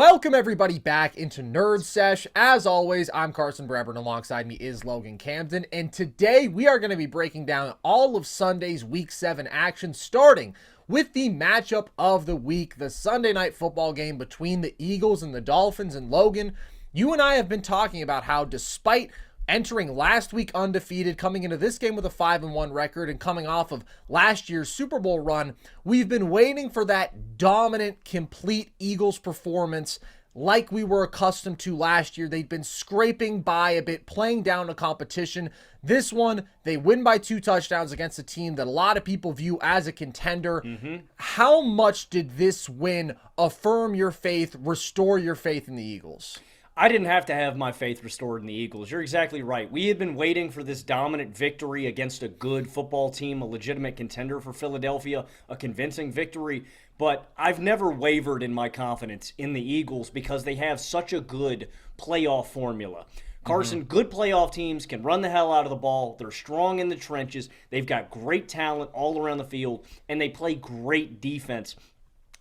Welcome everybody back into Nerd Sesh. As always, I'm Carson Breber and alongside me is Logan Camden. And today we are going to be breaking down all of Sunday's Week 7 action, starting with the matchup of the week, the Sunday night football game between the Eagles and the Dolphins. And Logan, you and I have been talking about how despite entering last week undefeated, coming into this game with a 5-1 record, and coming off of last year's Super Bowl run, we've been waiting for that dominant, complete Eagles performance like we were accustomed to last year. They'd been scraping by a bit, playing down the competition. This one, they win by 2 touchdowns against a team that a lot of people view as a contender. How much did this win affirm your faith, restore your faith in the Eagles? I didn't have to have my faith restored in the Eagles. You're exactly right. We had been waiting for this dominant victory against a good football team, a legitimate contender for Philadelphia, a convincing victory. But I've never wavered in my confidence in the Eagles because they have such a good playoff formula. Carson, good playoff teams can run the hell out of the ball. They're strong in the trenches. They've got great talent all around the field, and they play great defense.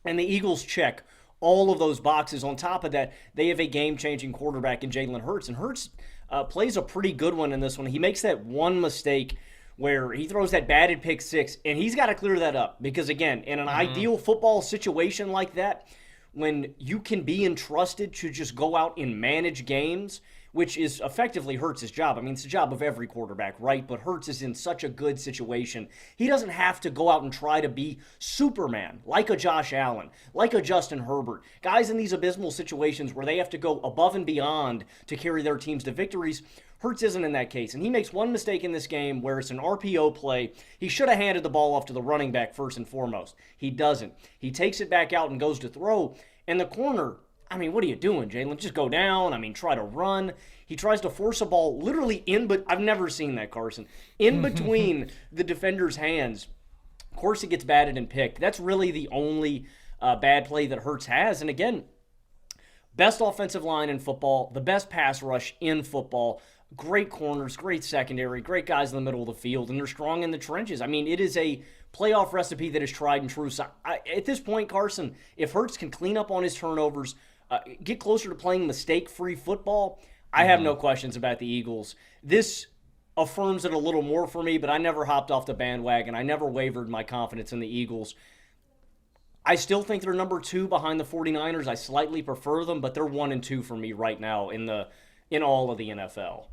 And the Eagles check all of those boxes. On top of that, they have a game-changing quarterback in Jalen Hurts, and Hurts plays a pretty good one in this one. He makes that one mistake where he throws that batted pick six, and he's got to clear that up because, again, in an ideal football situation like that, when you can be entrusted to just go out and manage games, which is effectively Hurts' job. I mean, it's the job of every quarterback, right? But Hurts is in such a good situation. He doesn't have to go out and try to be Superman, like a Josh Allen, like a Justin Herbert. Guys in these abysmal situations where they have to go above and beyond to carry their teams to victories, Hurts isn't in that case. And he makes one mistake in this game where it's an RPO play. He should have handed the ball off to the running back first and foremost. He doesn't. He takes it back out and goes to throw, and the corner, I mean, what are you doing, Jalen? Just go down. I mean, try to run. He tries to force a ball literally but I've never seen that, Carson. In between the defender's hands. Of course, it gets batted and picked. That's really the only bad play that Hurts has. And again, best offensive line in football, the best pass rush in football, great corners, great secondary, great guys in the middle of the field, and they're strong in the trenches. I mean, it is a playoff recipe that is tried and true. So at this point, Carson, if Hurts can clean up on his turnovers, get closer to playing mistake-free football, I have no questions about the Eagles. This affirms it a little more for me, but I never hopped off the bandwagon. I never wavered my confidence in the Eagles. I still think they're number 2 behind the 49ers. I slightly prefer them, but they're 1 and 2 for me right now in all of the NFL.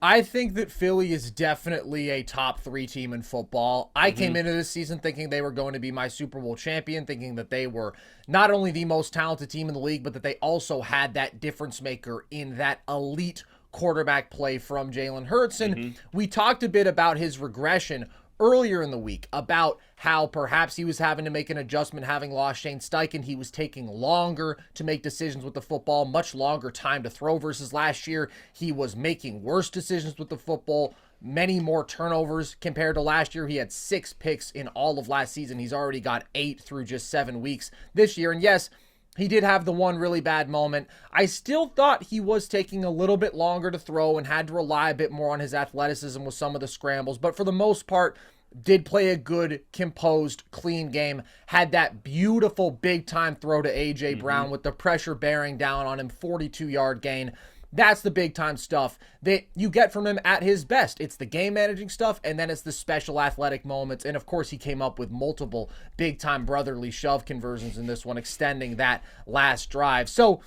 I think that Philly is definitely a top 3 team in football. I came into this season thinking they were going to be my Super Bowl champion, thinking that they were not only the most talented team in the league, but that they also had that difference maker in that elite quarterback play from Jalen Hurts. And we talked a bit about his regression earlier in the week, about how perhaps he was having to make an adjustment having lost Shane Steichen. He was taking longer to make decisions with the football, much longer time to throw versus last year. He was making worse decisions with the football, many more turnovers compared to last year. He had 6 picks in all of last season. He's already got 8 through just 7 weeks this year. And yes, he did have the one really bad moment. I still thought he was taking a little bit longer to throw and had to rely a bit more on his athleticism with some of the scrambles. But for the most part, did play a good, composed, clean game. Had that beautiful big-time throw to A.J. Brown with the pressure bearing down on him, 42-yard gain. That's the big-time stuff that you get from him at his best. It's the game-managing stuff, and then it's the special athletic moments. And, of course, he came up with multiple big-time brotherly shove conversions in this one, extending that last drive. So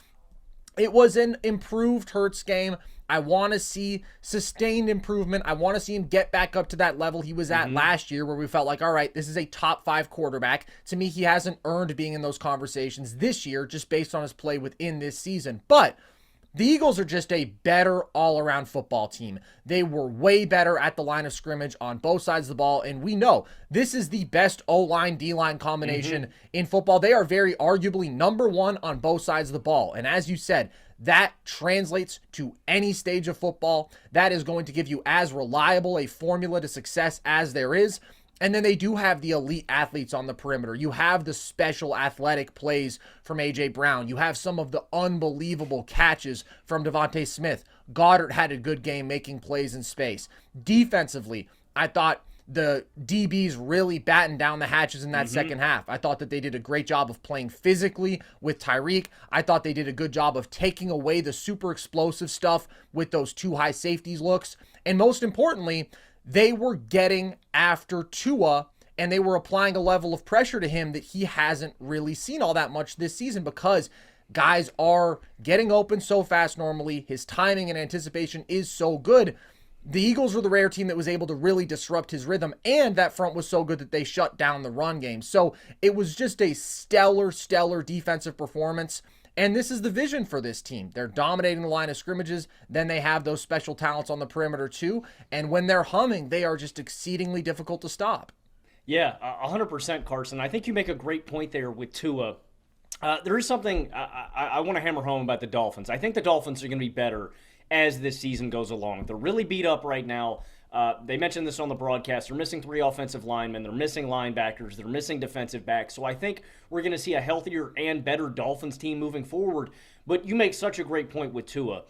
it was an improved Hurts game. I want to see sustained improvement. I want to see him get back up to that level he was at last year where we felt like, all right, this is a top 5 quarterback. To me, he hasn't earned being in those conversations this year just based on his play within this season. But the Eagles are just a better all-around football team. They were way better at the line of scrimmage on both sides of the ball, and we know this is the best O-line, D-line combination in football. They are very arguably number 1 on both sides of the ball, and as you said, that translates to any stage of football. That is going to give you as reliable a formula to success as there is. And then they do have the elite athletes on the perimeter. You have the special athletic plays from A.J. Brown. You have some of the unbelievable catches from Devontae Smith. Goddard had a good game making plays in space. Defensively, I thought the DBs really battened down the hatches in that second half. I thought that they did a great job of playing physically with Tyreek. I thought they did a good job of taking away the super explosive stuff with those 2 high safeties looks. And most importantly, they were getting after Tua, and they were applying a level of pressure to him that he hasn't really seen all that much this season, because guys are getting open so fast normally. His timing and anticipation is so good. The Eagles were the rare team that was able to really disrupt his rhythm, and that front was so good that they shut down the run game. So it was just a stellar defensive performance. And this is the vision for this team. They're dominating the line of scrimmages. Then they have those special talents on the perimeter too. And when they're humming, they are just exceedingly difficult to stop. Yeah, 100%, Carson. I think you make a great point there with Tua. There is something I want to hammer home about the Dolphins. I think the Dolphins are going to be better as this season goes along. They're really beat up right now. They mentioned this on the broadcast. They're missing 3 offensive linemen. They're missing linebackers. They're missing defensive backs. So I think we're going to see a healthier and better Dolphins team moving forward. But you make such a great point with Tua.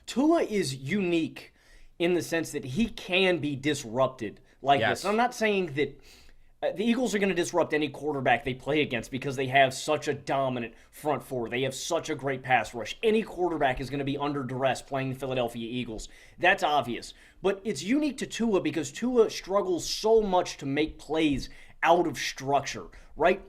Tua is unique in the sense that he can be disrupted like this. And I'm not saying that the Eagles are going to disrupt any quarterback they play against because they have such a dominant front four. They have such a great pass rush. Any quarterback is going to be under duress playing the Philadelphia Eagles. That's obvious. But it's unique to Tua because Tua struggles so much to make plays out of structure, right?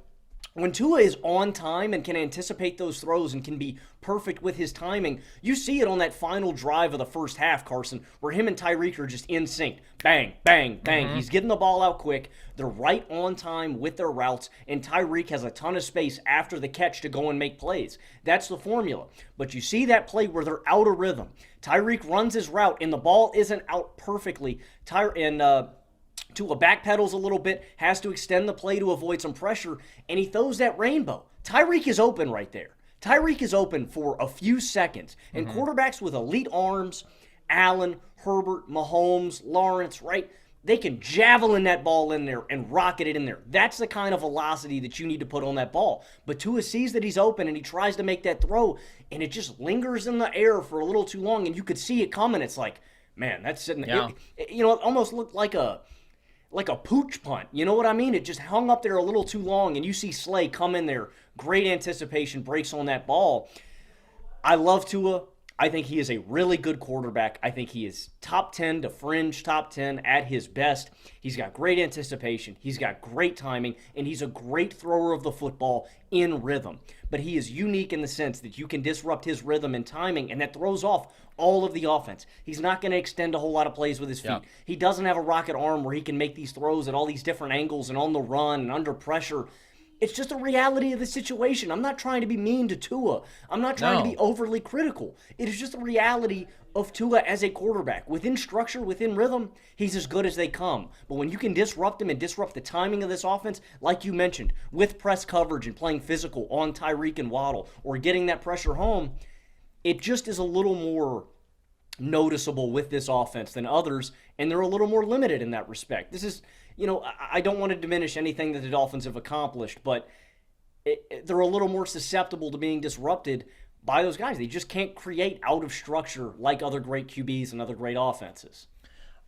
When Tua is on time and can anticipate those throws and can be perfect with his timing, you see it on that final drive of the first half, Carson, where him and Tyreek are just in sync. Bang, bang, bang. He's getting the ball out quick. They're right on time with their routes, and Tyreek has a ton of space after the catch to go and make plays. That's the formula. But you see that play where they're out of rhythm. Tyreek runs his route, and the ball isn't out perfectly. Tua backpedals a little bit, has to extend the play to avoid some pressure, and he throws that rainbow. Tyreek is open right there. Tyreek is open for a few seconds. And quarterbacks with elite arms, Allen, Herbert, Mahomes, Lawrence, right? They can javelin that ball in there and rocket it in there. That's the kind of velocity that you need to put on that ball. But Tua sees that he's open and he tries to make that throw, and it just lingers in the air for a little too long, and you could see it coming. It's like, man, that's sitting there. Yeah. It almost looked like a pooch punt. You know what I mean? It just hung up there a little too long, and you see Slay come in there. Great anticipation, breaks on that ball. I love Tua. I think he is a really good quarterback. I think he is top 10 to fringe top 10 at his best. He's got great anticipation. He's got great timing, and he's a great thrower of the football in rhythm. But he is unique in the sense that you can disrupt his rhythm and timing, and that throws off all of the offense. He's not going to extend a whole lot of plays with his feet. Yeah. He doesn't have a rocket arm where he can make these throws at all these different angles and on the run and under pressure. It's just a reality of the situation. I'm not trying to be mean to Tua. I'm not trying to be overly critical. It is just a reality of Tua as a quarterback. Within structure, within rhythm, he's as good as they come. But when you can disrupt him and disrupt the timing of this offense, like you mentioned, with press coverage and playing physical on Tyreek and Waddle or getting that pressure home, it just is a little more noticeable with this offense than others, and they're a little more limited in that respect. This is, I don't want to diminish anything that the Dolphins have accomplished, but they're a little more susceptible to being disrupted by those guys. They just can't create out of structure like other great QBs and other great offenses.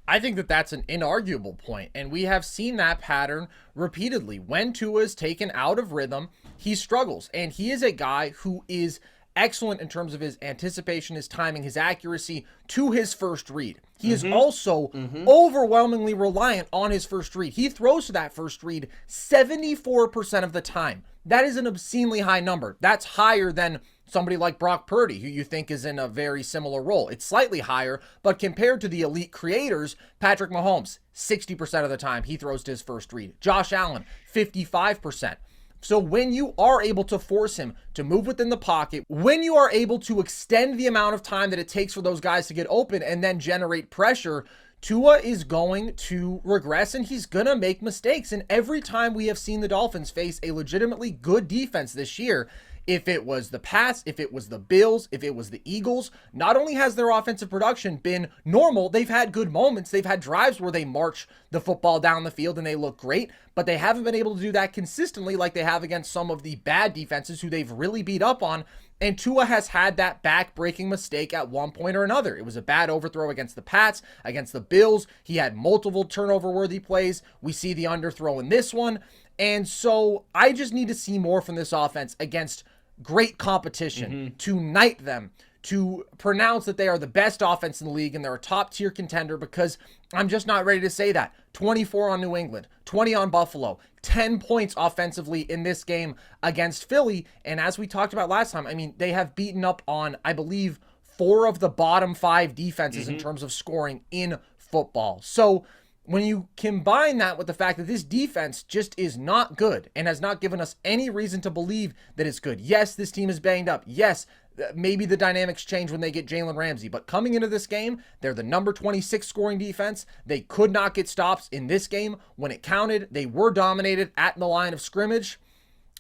I think that that's an inarguable point, and we have seen that pattern repeatedly. When Tua is taken out of rhythm, he struggles, and he is a guy who is excellent in terms of his anticipation, his timing, his accuracy to his first read. He is also overwhelmingly reliant on his first read. He throws to that first read 74% of the time. That is an obscenely high number. That's higher than somebody like Brock Purdy, who you think is in a very similar role. It's slightly higher, but compared to the elite creators, Patrick Mahomes, 60% of the time he throws to his first read. Josh Allen, 55%. So when you are able to force him to move within the pocket, when you are able to extend the amount of time that it takes for those guys to get open and then generate pressure, Tua is going to regress and he's going to make mistakes. And every time we have seen the Dolphins face a legitimately good defense this year, if it was the Pats, if it was the Bills, if it was the Eagles, not only has their offensive production been normal, they've had good moments. They've had drives where they march the football down the field and they look great, but they haven't been able to do that consistently like they have against some of the bad defenses who they've really beat up on. And Tua has had that back-breaking mistake at one point or another. It was a bad overthrow against the Pats, against the Bills. He had multiple turnover-worthy plays. We see the underthrow in this one. And so I just need to see more from this offense against great competition to knight them, to pronounce that they are the best offense in the league and they're a top-tier contender, because I'm just not ready to say that. 24 on New England, 20 on Buffalo, 10 points offensively in this game against Philly. And as we talked about last time, I mean, they have beaten up on, I believe, 4 of the bottom 5 defenses in terms of scoring in football. So when you combine that with the fact that this defense just is not good and has not given us any reason to believe that it's good. Yes, this team is banged up. Yes, maybe the dynamics change when they get Jalen Ramsey. But coming into this game, they're the number 26 scoring defense. They could not get stops in this game. When it counted, they were dominated at the line of scrimmage.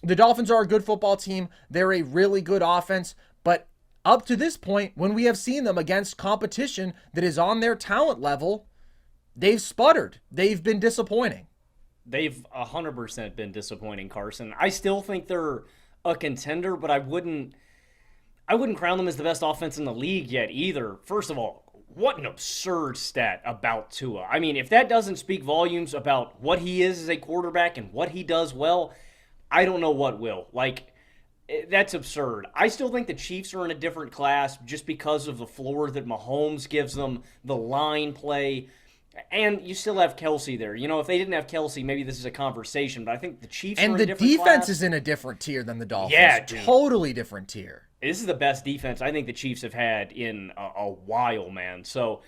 The Dolphins are a good football team. They're a really good offense. But up to this point, when we have seen them against competition that is on their talent level, they've sputtered. They've been disappointing. They've 100% been disappointing, Carson. I still think they're a contender, but I wouldn't crown them as the best offense in the league yet either. First of all, what an absurd stat about Tua. I mean, if that doesn't speak volumes about what he is as a quarterback and what he does well, I don't know what will. Like, that's absurd. I still think the Chiefs are in a different class just because of the floor that Mahomes gives them, the line play. And you still have Kelsey there. You know, if they didn't have Kelsey, maybe this is a conversation. But I think the Chiefs are in a different class. And the defense is in a different tier than the Dolphins. Yeah, dude. Totally different tier. This is the best defense I think the Chiefs have had in a while, man. So,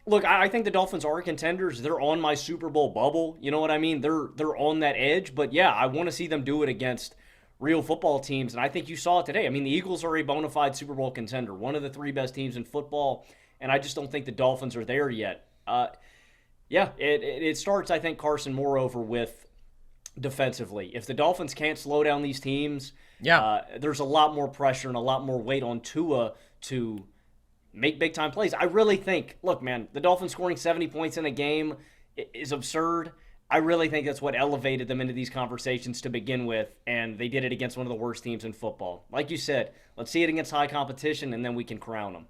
look, I think the Dolphins are contenders. They're on my Super Bowl bubble. You know what I mean? They're on that edge. But, yeah, I want to see them do it against real football teams. And I think you saw it today. I mean, the Eagles are a bona fide Super Bowl contender, one of the 3 best teams in football. And I just don't think the Dolphins are there yet. Yeah, it starts, I think, Carson, moreover, with defensively. If the Dolphins can't slow down these teams, there's a lot more pressure and a lot more weight on Tua to make big-time plays. I really think, look, man, the Dolphins scoring 70 points in a game is absurd. I really think that's what elevated them into these conversations to begin with, and they did it against one of the worst teams in football. Like you said, let's see it against high competition, and then we can crown them.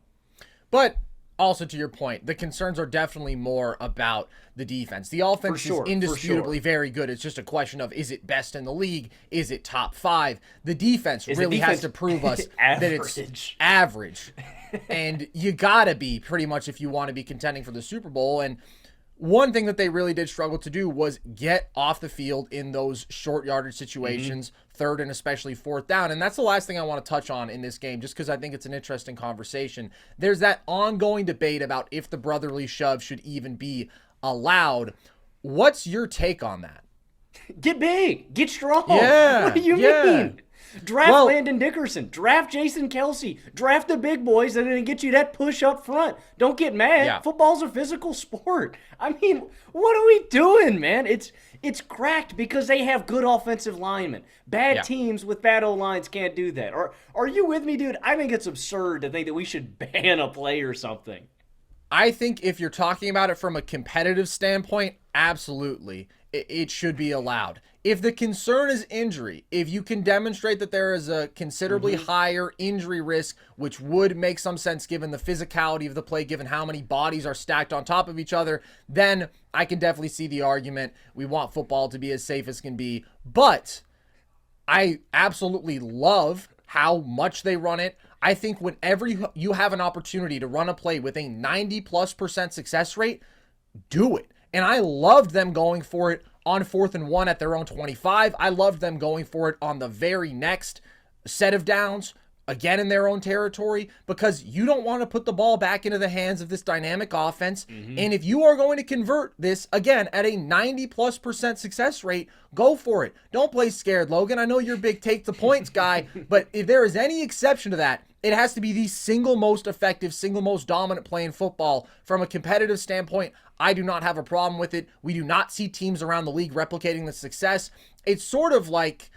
But also, to your point, the concerns are definitely more about the defense. The offense is indisputably very good. It's just a question of, is it best in the league? Is it top 5? The defense really has to prove us that it's average. And you gotta be, pretty much, if you want to be contending for the Super Bowl. And one thing that they really did struggle to do was get off the field in those short yardage situations, 3rd and especially 4th down. And that's the last thing I want to touch on in this game, just because I think it's an interesting conversation. There's that ongoing debate about if the brotherly shove should even be allowed. What's your take on that? Get big. Get strong. Yeah. What do you mean? Draft Landon Dickerson. Draft Jason Kelsey. Draft the big boys that are going to get you that push up front. Don't get mad. Yeah. Football's a physical sport. I mean, what are we doing, man? It's cracked because they have good offensive linemen. Bad teams with bad O-lines can't do that. Are you with me, dude? I think it's absurd to think that we should ban a play or something. I think if you're talking about it from a competitive standpoint, absolutely, it should be allowed. If the concern is injury, if you can demonstrate that there is a considerably higher injury risk, which would make some sense given the physicality of the play, given how many bodies are stacked on top of each other, then I can definitely see the argument. We want football to be as safe as can be. But I absolutely love how much they run it. I think whenever you have an opportunity to run a play with a 90+% success rate, do it. And I loved them going for it on 4th and 1 at their own 25. I loved them going for it on the very next set of downs, again in their own territory, because you don't want to put the ball back into the hands of this dynamic offense. And if you are going to convert this, again, at a 90+% success rate, go for it. Don't play scared, Logan. I know you're a big take the points guy, but if there is any exception to that, it has to be the single most effective, single most dominant play in football. From a competitive standpoint, I do not have a problem with it. We do not see teams around the league replicating the success. It's sort of like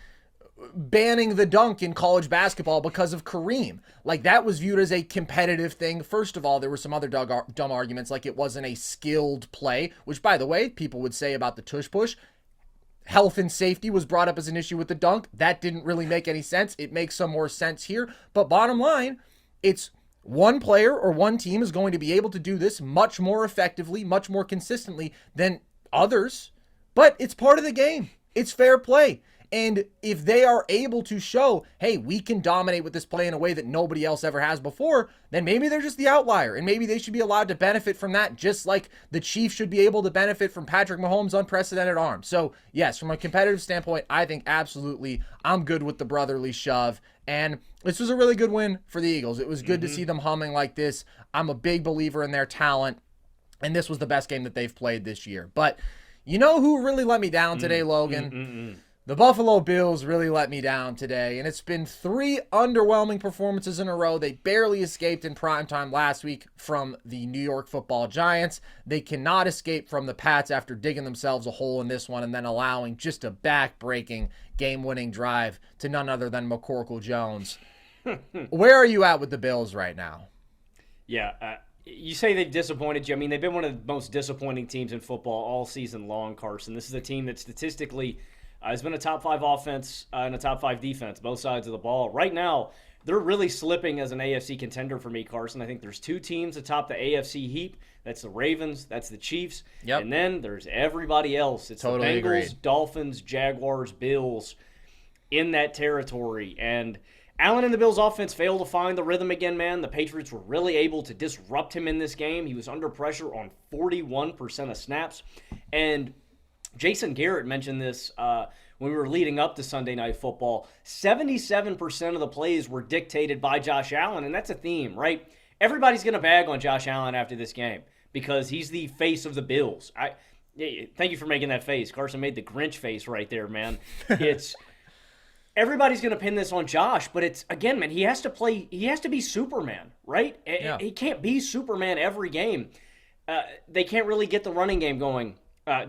banning the dunk in college basketball because of Kareem. Like, that was viewed as a competitive thing. First of all, there were some other dumb arguments, like it wasn't a skilled play, which, by the way, people would say about the tush push. health and safety was brought up as an issue with the dunk. That didn't really make any sense. It makes some more sense here. But bottom line, it's one player or one team is going to be able to do this much more effectively, much more consistently than others. But it's part of the game. It's fair play. And if they are able to show, hey, we can dominate with this play in a way that nobody else ever has before, then maybe they're just the outlier. And maybe they should be allowed to benefit from that, just like the Chiefs should be able to benefit from Patrick Mahomes' unprecedented arm. So, yes, from a competitive standpoint, I think absolutely I'm good with the brotherly shove. And this was a really good win for the Eagles. It was good to see them humming like this. I'm a big believer in their talent. And this was the best game that they've played this year. But you know who really let me down today, Logan? The Buffalo Bills really let me down today, and it's been 3 underwhelming performances in a row. They barely escaped in primetime last week from the New York Football Giants. They cannot escape from the Pats after digging themselves a hole in this one and then allowing just a back-breaking game-winning drive to none other than McCorkle Jones. Where are you at with the Bills right now? Yeah, you say they've disappointed you. I mean, they've been one of the most disappointing teams in football all season long, Carson. This is a team that statistically has been a top 5 offense and a top 5 defense, both sides of the ball. Right now, they're really slipping as an AFC contender for me, Carson. I think there's 2 teams atop the AFC heap. That's the Ravens, that's the Chiefs, and then there's everybody else. It's totally the Bengals, agreed. Dolphins, Jaguars, Bills in that territory. And Allen and the Bills offense failed to find the rhythm again, man. The Patriots were really able to disrupt him in this game. He was under pressure on 41% of snaps. And Jason Garrett mentioned this when we were leading up to Sunday Night Football. 77% of the plays were dictated by Josh Allen, and that's a theme, right? Everybody's going to bag on Josh Allen after this game because he's the face of the Bills. Thank you for making that face. Carson made the Grinch face right there, man. Everybody's going to pin this on Josh, but it's, again, man, he has to be Superman, right? Yeah. He can't be Superman every game. They can't really get the running game going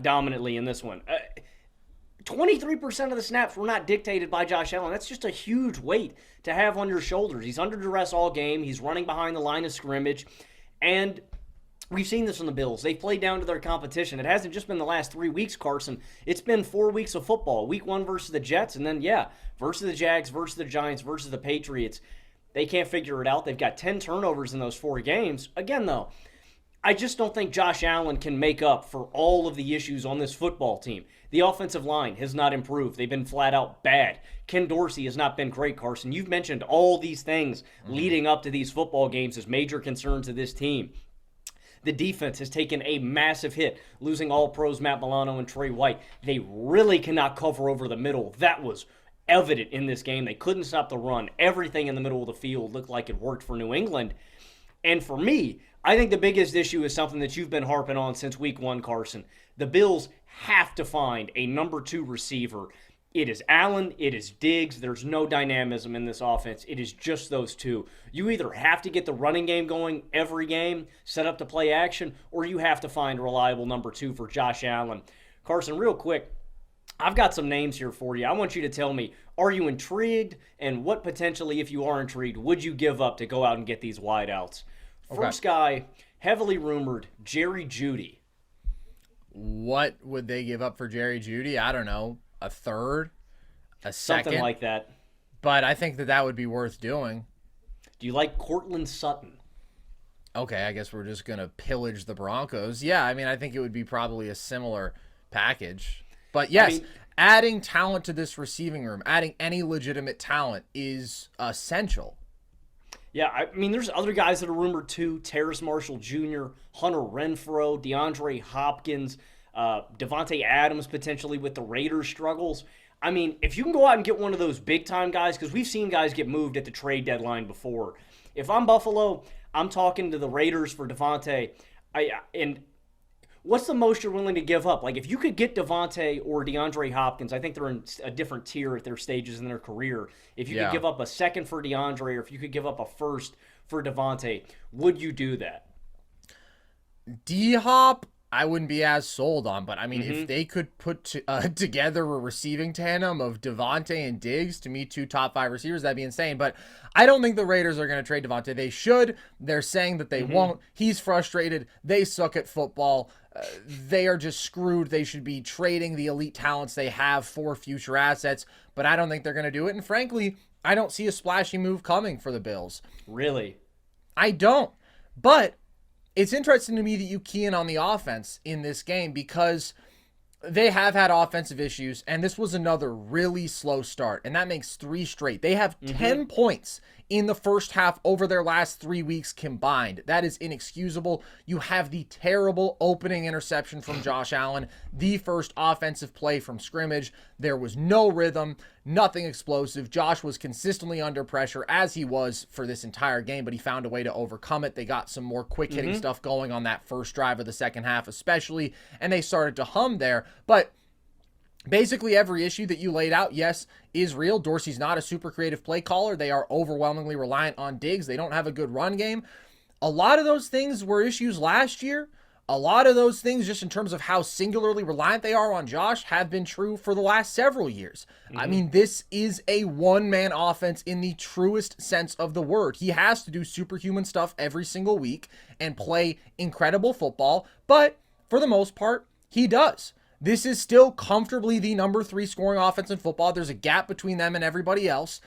dominantly in this one. 23% of the snaps were not dictated by Josh Allen. That's just a huge weight to have on your shoulders. He's under duress all game. He's running behind the line of scrimmage. And we've seen this from the Bills. They've played down to their competition. It hasn't just been the last 3 weeks, Carson. It's been 4 weeks of football. Week 1 versus the Jets, and then, versus the Jags, versus the Giants, versus the Patriots. They can't figure it out. They've got 10 turnovers in those 4 games. Again, though, I just don't think Josh Allen can make up for all of the issues on this football team. The offensive line has not improved. They've been flat out bad. Ken Dorsey has not been great, Carson. You've mentioned all these things leading up to these football games as major concerns of this team. The defense has taken a massive hit, losing all-pros Matt Milano and Trey White. They really cannot cover over the middle. That was evident in this game. They couldn't stop the run. Everything in the middle of the field looked like it worked for New England. And for me, I think the biggest issue is something that you've been harping on since week 1, Carson. The Bills have to find a number 2 receiver. It is Allen, it is Diggs. There's no dynamism in this offense. It is just those 2. You either have to get the running game going every game, set up to play action, or you have to find a reliable number 2 for Josh Allen. Carson, real quick, I've got some names here for you. I want you to tell me, are you intrigued? And what potentially, if you are intrigued, would you give up to go out and get these wideouts? First guy, heavily rumored, Jerry Jeudy. What would they give up for Jerry Jeudy? I don't know. A third? A second? Something like that. But I think that would be worth doing. Do you like Cortland Sutton? Okay, I guess we're just going to pillage the Broncos. Yeah, I mean, I think it would be probably a similar package. But yes, adding talent to this receiving room, adding any legitimate talent is essential. Yeah, I mean, there's other guys that are rumored too. Terrace Marshall Jr., Hunter Renfrow, DeAndre Hopkins, Devontae Adams potentially with the Raiders' struggles. I mean, if you can go out and get one of those big-time guys, because we've seen guys get moved at the trade deadline before. If I'm Buffalo, I'm talking to the Raiders for Devontae. And what's the most you're willing to give up? Like, if you could get Devontae or DeAndre Hopkins, I think they're in a different tier at their stages in their career. If you could give up a second for DeAndre, or if you could give up a first for Devontae, would you do that? D-Hop, I wouldn't be as sold on. But I mean, if they could put together a receiving tandem of Devontae and Diggs, to me, 2 top 5 receivers, that'd be insane. But I don't think the Raiders are going to trade Devontae. They should. They're saying that they won't. He's frustrated. They suck at football. They are just screwed. They should be trading the elite talents they have for future assets. But I don't think they're going to do it. And frankly, I don't see a splashy move coming for the Bills. Really? I don't. But it's interesting to me that you key in on the offense in this game because they have had offensive issues, and this was another really slow start, and that makes 3 straight. They have 10 points in the first half over their last 3 weeks combined. That is inexcusable. You have the terrible opening interception from Josh Allen, the first offensive play from scrimmage. There was no rhythm, nothing explosive. Josh was consistently under pressure, as he was for this entire game, but he found a way to overcome it. They got some more quick-hitting stuff going on that first drive of the second half especially, and they started to hum there. But basically every issue that you laid out, yes, is real. Dorsey's not a super creative play caller. They are overwhelmingly reliant on Diggs. They don't have a good run game. A lot of those things were issues last year. A lot of those things, just in terms of how singularly reliant they are on Josh, have been true for the last several years. I mean, this is a one-man offense in the truest sense of the word. He has to do superhuman stuff every single week and play incredible football, but for the most part, he does. This is still comfortably the number 3 scoring offense in football. There's a gap between them and everybody else.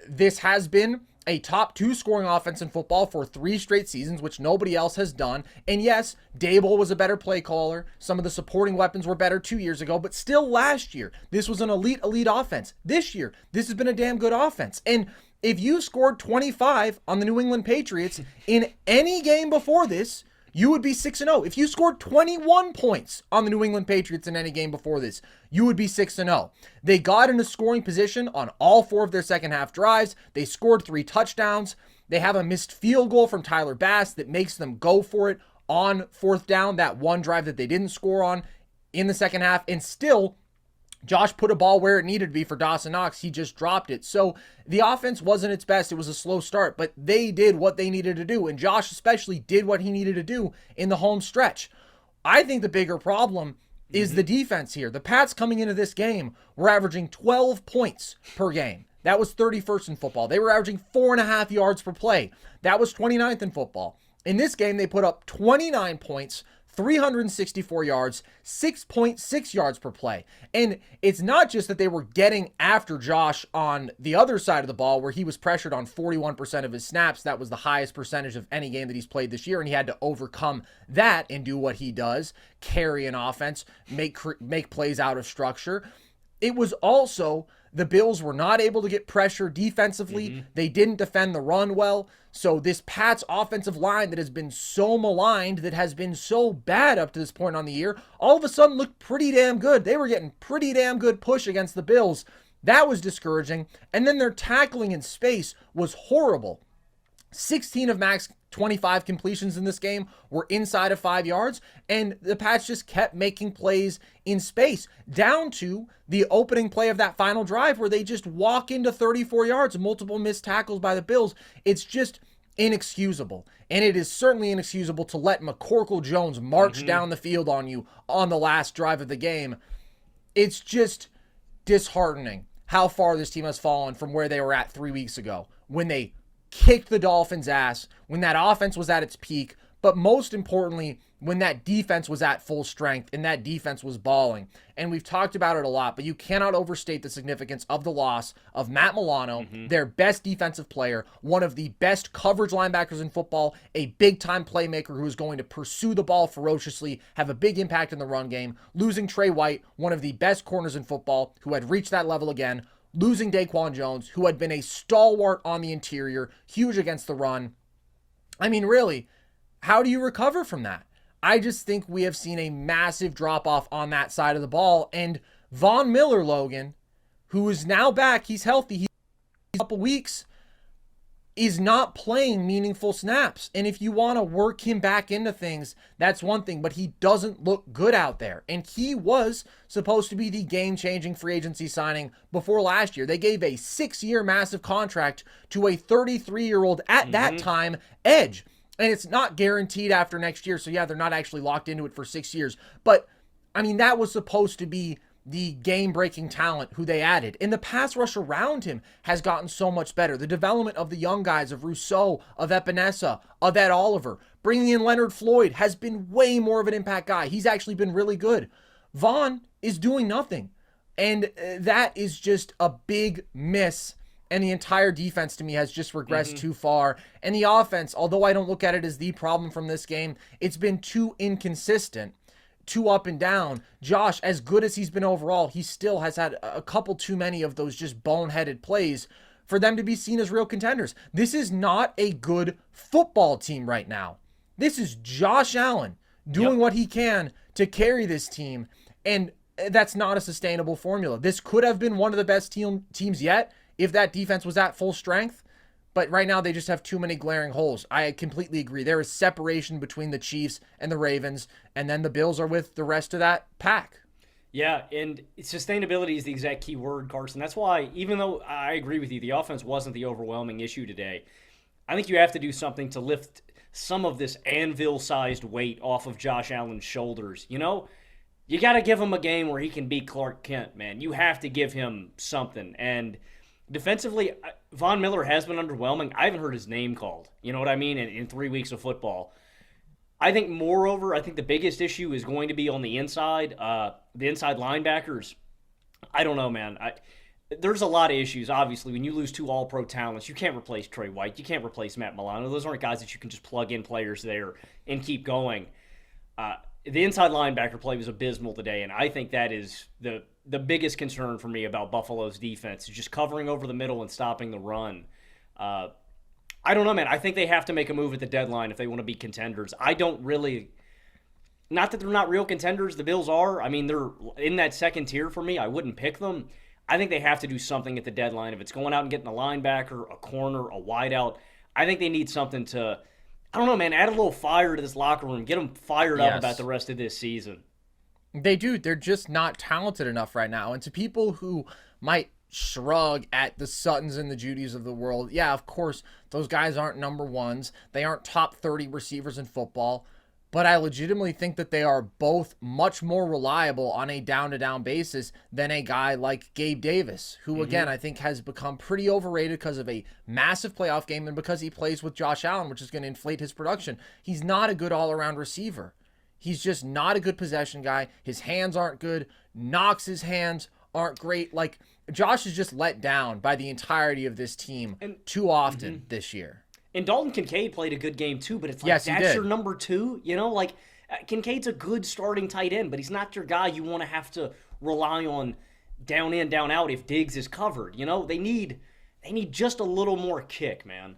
This has been a top 2 scoring offense in football for 3 straight seasons, which nobody else has done. And yes, Dable was a better play caller. Some of the supporting weapons were better 2 years ago, but still last year, this was an elite offense. This year, this has been a damn good offense. And if you scored 25 on the New England Patriots in any game before this, you would be 6-0. If you scored 21 points on the New England Patriots in any game before this, you would be 6-0. They got into scoring position on all 4 of their second half drives. They scored 3 touchdowns. They have a missed field goal from Tyler Bass that makes them go for it on 4th down, that one drive that they didn't score on in the second half. And still, Josh put a ball where it needed to be for Dawson Knox. He just dropped it. So the offense wasn't its best. It was a slow start, but they did what they needed to do. And Josh especially did what he needed to do in the home stretch. I think the bigger problem is the defense here. The Pats coming into this game were averaging 12 points per game. That was 31st in football. They were averaging 4.5 yards per play. That was 29th in football. In this game, they put up 29 points, 364 yards, 6.6 yards per play. And it's not just that they were getting after Josh on the other side of the ball where he was pressured on 41% of his snaps. That was the highest percentage of any game that he's played this year, and he had to overcome that and do what he does, carry an offense, make plays out of structure. It was also the Bills were not able to get pressure defensively. They didn't defend the run well. So this Pats offensive line that has been so maligned, that has been so bad up to this point on the year, all of a sudden looked pretty damn good. They were getting pretty damn good push against the Bills. That was discouraging. And then their tackling in space was horrible. 16 of Mac's 25 completions in this game were inside of 5 yards, and the Pats just kept making plays in space, down to the opening play of that final drive where they just walk into 34 yards, multiple missed tackles by the Bills. It's just inexcusable. And it is certainly inexcusable to let McCorkle Jones march down the field on you on the last drive of the game. It's just disheartening how far this team has fallen from where they were at 3 weeks ago when they kicked the Dolphins' ass, when that offense was at its peak, but most importantly, when that defense was at full strength and that defense was balling. And we've talked about it a lot, but you cannot overstate the significance of the loss of Matt Milano, their best defensive player, one of the best coverage linebackers in football, a big-time playmaker who is going to pursue the ball ferociously, have a big impact in the run game, losing Trey White, one of the best corners in football, who had reached that level again, losing Daquan Jones, who had been a stalwart on the interior, huge against the run. I mean, really, how do you recover from that? I just think we have seen a massive drop-off on that side of the ball. And Von Miller, Logan, who is now back, he's healthy, he's a couple weeks, is not playing meaningful snaps. And if you want to work him back into things, that's one thing, but he doesn't look good out there. And he was supposed to be the game-changing free agency signing before last year. They gave a 6-year massive contract to a 33-year-old at that time edge. And it's not guaranteed after next year. So, yeah, they're not actually locked into it for 6 years. But, I mean, that was supposed to be the game-breaking talent who they added. And the pass rush around him has gotten so much better. The development of the young guys, of Rousseau, of Epinesa, of Ed Oliver, bringing in Leonard Floyd has been way more of an impact guy. He's actually been really good. Vaughn is doing nothing. And that is just a big miss. And the entire defense to me has just regressed too far. And the offense, although I don't look at it as the problem from this game, it's been too inconsistent, too up and down. Josh, as good as he's been overall, he still has had a couple too many of those just boneheaded plays for them to be seen as real contenders. This is not a good football team right now. This is Josh Allen doing what he can to carry this team. And that's not a sustainable formula. This could have been one of the best teams yet if that defense was at full strength. But right now they just have too many glaring holes. I completely agree. There is separation between the Chiefs and the Ravens, and then the Bills are with the rest of that pack. Yeah, and sustainability is the exact key word, Carson. That's why, even though I agree with you, the offense wasn't the overwhelming issue today, I think you have to do something to lift some of this anvil-sized weight off of Josh Allen's shoulders. You know, you got to give him a game where he can be Clark Kent, man. You have to give him something. And defensively, Von Miller has been underwhelming. I haven't heard his name called. You know what I mean? In 3 weeks of football. I think, moreover, I think the biggest issue is going to be on the inside linebackers. I don't know, man. There's a lot of issues, obviously. When you lose two all-pro talents, you can't replace Trey White. You can't replace Matt Milano. Those aren't guys that you can just plug in players there and keep going. The inside linebacker play was abysmal today, and I think that is the biggest concern for me about Buffalo's defense, is just covering over the middle and stopping the run. I don't know, man. I think they have to make a move at the deadline if they want to be contenders. I don't really – not that they're not real contenders. The Bills are. I mean, they're in that second tier for me. I wouldn't pick them. I think they have to do something at the deadline. If it's going out and getting a linebacker, a corner, a wideout, I think they need something to – I don't know, man. Add a little fire to this locker room. Get them fired up about the rest of this season. They do. They're just not talented enough right now. And to people who might shrug at the Suttons and the Judys of the world, yeah, of course, those guys aren't number ones. They aren't top 30 receivers in football. But I legitimately think that they are both much more reliable on a down-to-down basis than a guy like Gabe Davis, who, again, I think has become pretty overrated because of a massive playoff game and because he plays with Josh Allen, which is going to inflate his production. He's not a good all-around receiver. He's just not a good possession guy. His hands aren't good. Knox's hands aren't great. Like, Josh is just let down by the entirety of this team too often this year. And Dalton Kincaid played a good game too, but it's like, that's your number two? You know, like, Kincaid's a good starting tight end, but he's not your guy you want to have to rely on down in, down out if Diggs is covered. You know, they need just a little more kick, man.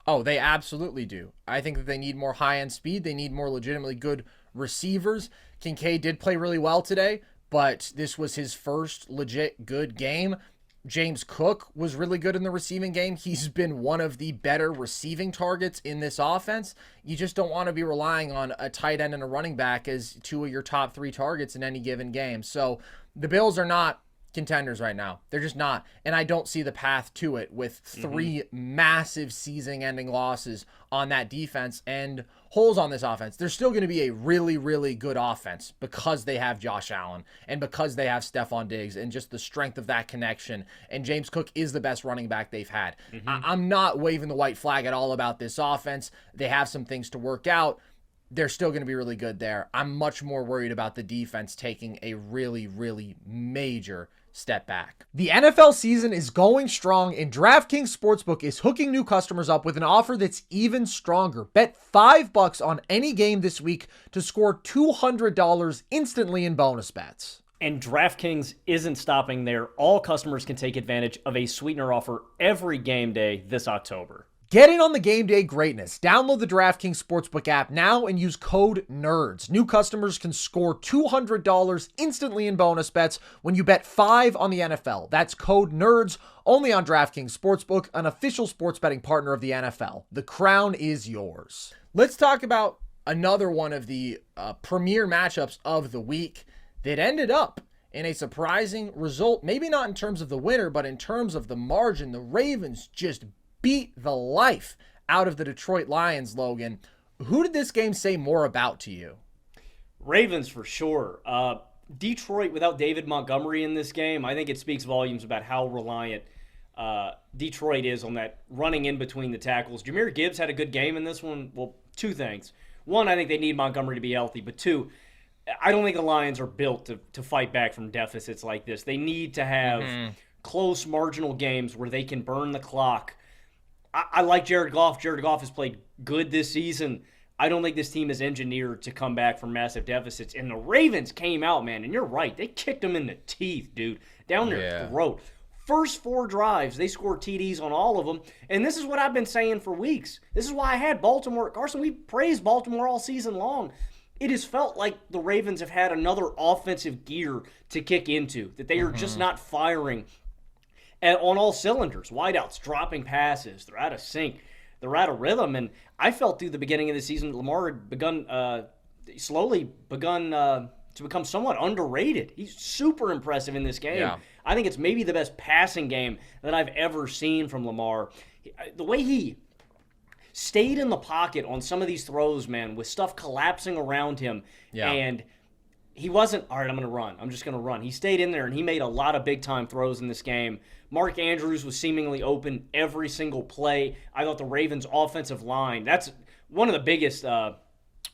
Oh, they absolutely do. I think that they need more high-end speed. They need more legitimately good receivers. Kincaid did play really well today, but this was his first legit good game. James Cook was really good in the receiving game. He's been one of the better receiving targets in this offense. You just don't want to be relying on a tight end and a running back as two of your top three targets in any given game. So the Bills are not contenders right now. They're just not. And I don't see the path to it with three massive season-ending losses on that defense and holes on this offense. They're still going to be a really, really good offense because they have Josh Allen and because they have Stephon Diggs and just the strength of that connection. And James Cook is the best running back they've had. I'm not waving the white flag at all about this offense. They have some things to work out. They're still going to be really good there. I'm much more worried about the defense taking a really, really major step back. The NFL season is going strong, and DraftKings Sportsbook is hooking new customers up with an offer that's even stronger. Bet $5 on any game this week to score $200 instantly in bonus bets. And DraftKings isn't stopping there. All customers can take advantage of a sweetener offer every game day this October. Get in on the game day greatness. Download the DraftKings Sportsbook app now and use code NERDS. New customers can score $200 instantly in bonus bets when you bet $5 on the NFL. That's code NERDS only on DraftKings Sportsbook, an official sports betting partner of the NFL. The crown is yours. Let's talk about another one of the premier matchups of the week that ended up in a surprising result. Maybe not in terms of the winner, but in terms of the margin. The Ravens just beat the life out of the Detroit Lions, Logan. Who did this game say more about to you? Ravens for sure. Detroit without David Montgomery in this game, I think it speaks volumes about how reliant Detroit is on that running in between the tackles. Jahmyr Gibbs had a good game in this one. Well, two things. One, I think they need Montgomery to be healthy. But two, I don't think the Lions are built to fight back from deficits like this. They need to have close marginal games where they can burn the clock. I like Jared Goff. Jared Goff has played good this season. I don't think this team is engineered to come back from massive deficits. And the Ravens came out, man, and you're right. They kicked them in the teeth, dude, down their throat. First 4 drives, they scored TDs on all of them. And this is what I've been saying for weeks. This is why I had Baltimore. Carson, we praised Baltimore all season long. It has felt like the Ravens have had another offensive gear to kick into, that they are just not firing on all cylinders. Wideouts, dropping passes. They're out of sync. They're out of rhythm. And I felt through the beginning of the season that Lamar had slowly begun to become somewhat underrated. He's super impressive in this game. Yeah. I think it's maybe the best passing game that I've ever seen from Lamar. The way he stayed in the pocket on some of these throws, man, with stuff collapsing around him. Yeah. And he wasn't, all right, I'm going to run. I'm just going to run. He stayed in there, and he made a lot of big-time throws in this game. Mark Andrews was seemingly open every single play. I thought the Ravens' offensive line, that's one of the biggest, one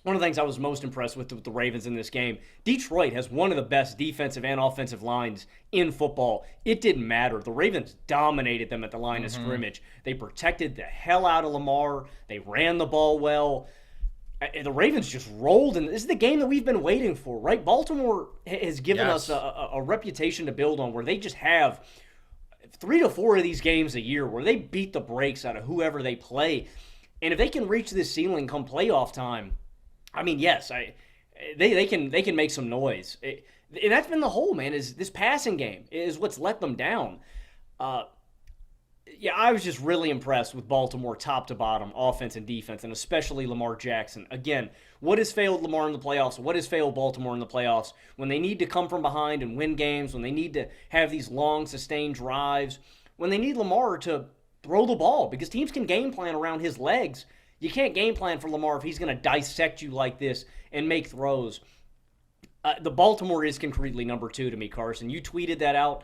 of the things I was most impressed with the Ravens in this game. Detroit has one of the best defensive and offensive lines in football. It didn't matter. The Ravens dominated them at the line of scrimmage. They protected the hell out of Lamar. They ran the ball well. The Ravens just rolled, and this is the game that we've been waiting for, right? Baltimore has given us a reputation to build on where they just have 3 to 4 of these games a year where they beat the brakes out of whoever they play. And if they can reach this ceiling come playoff time, I mean, yes, they can make some noise. And that's been the whole, man, is this passing game is what's let them down. Yeah, I was just really impressed with Baltimore top to bottom, offense and defense, and especially Lamar Jackson. Again, what has failed Lamar in the playoffs? What has failed Baltimore in the playoffs? When they need to come from behind and win games, when they need to have these long, sustained drives, when they need Lamar to throw the ball, because teams can game plan around his legs. You can't game plan for Lamar if he's going to dissect you like this and make throws. The Baltimore is concretely number 2 to me, Carson. You tweeted that out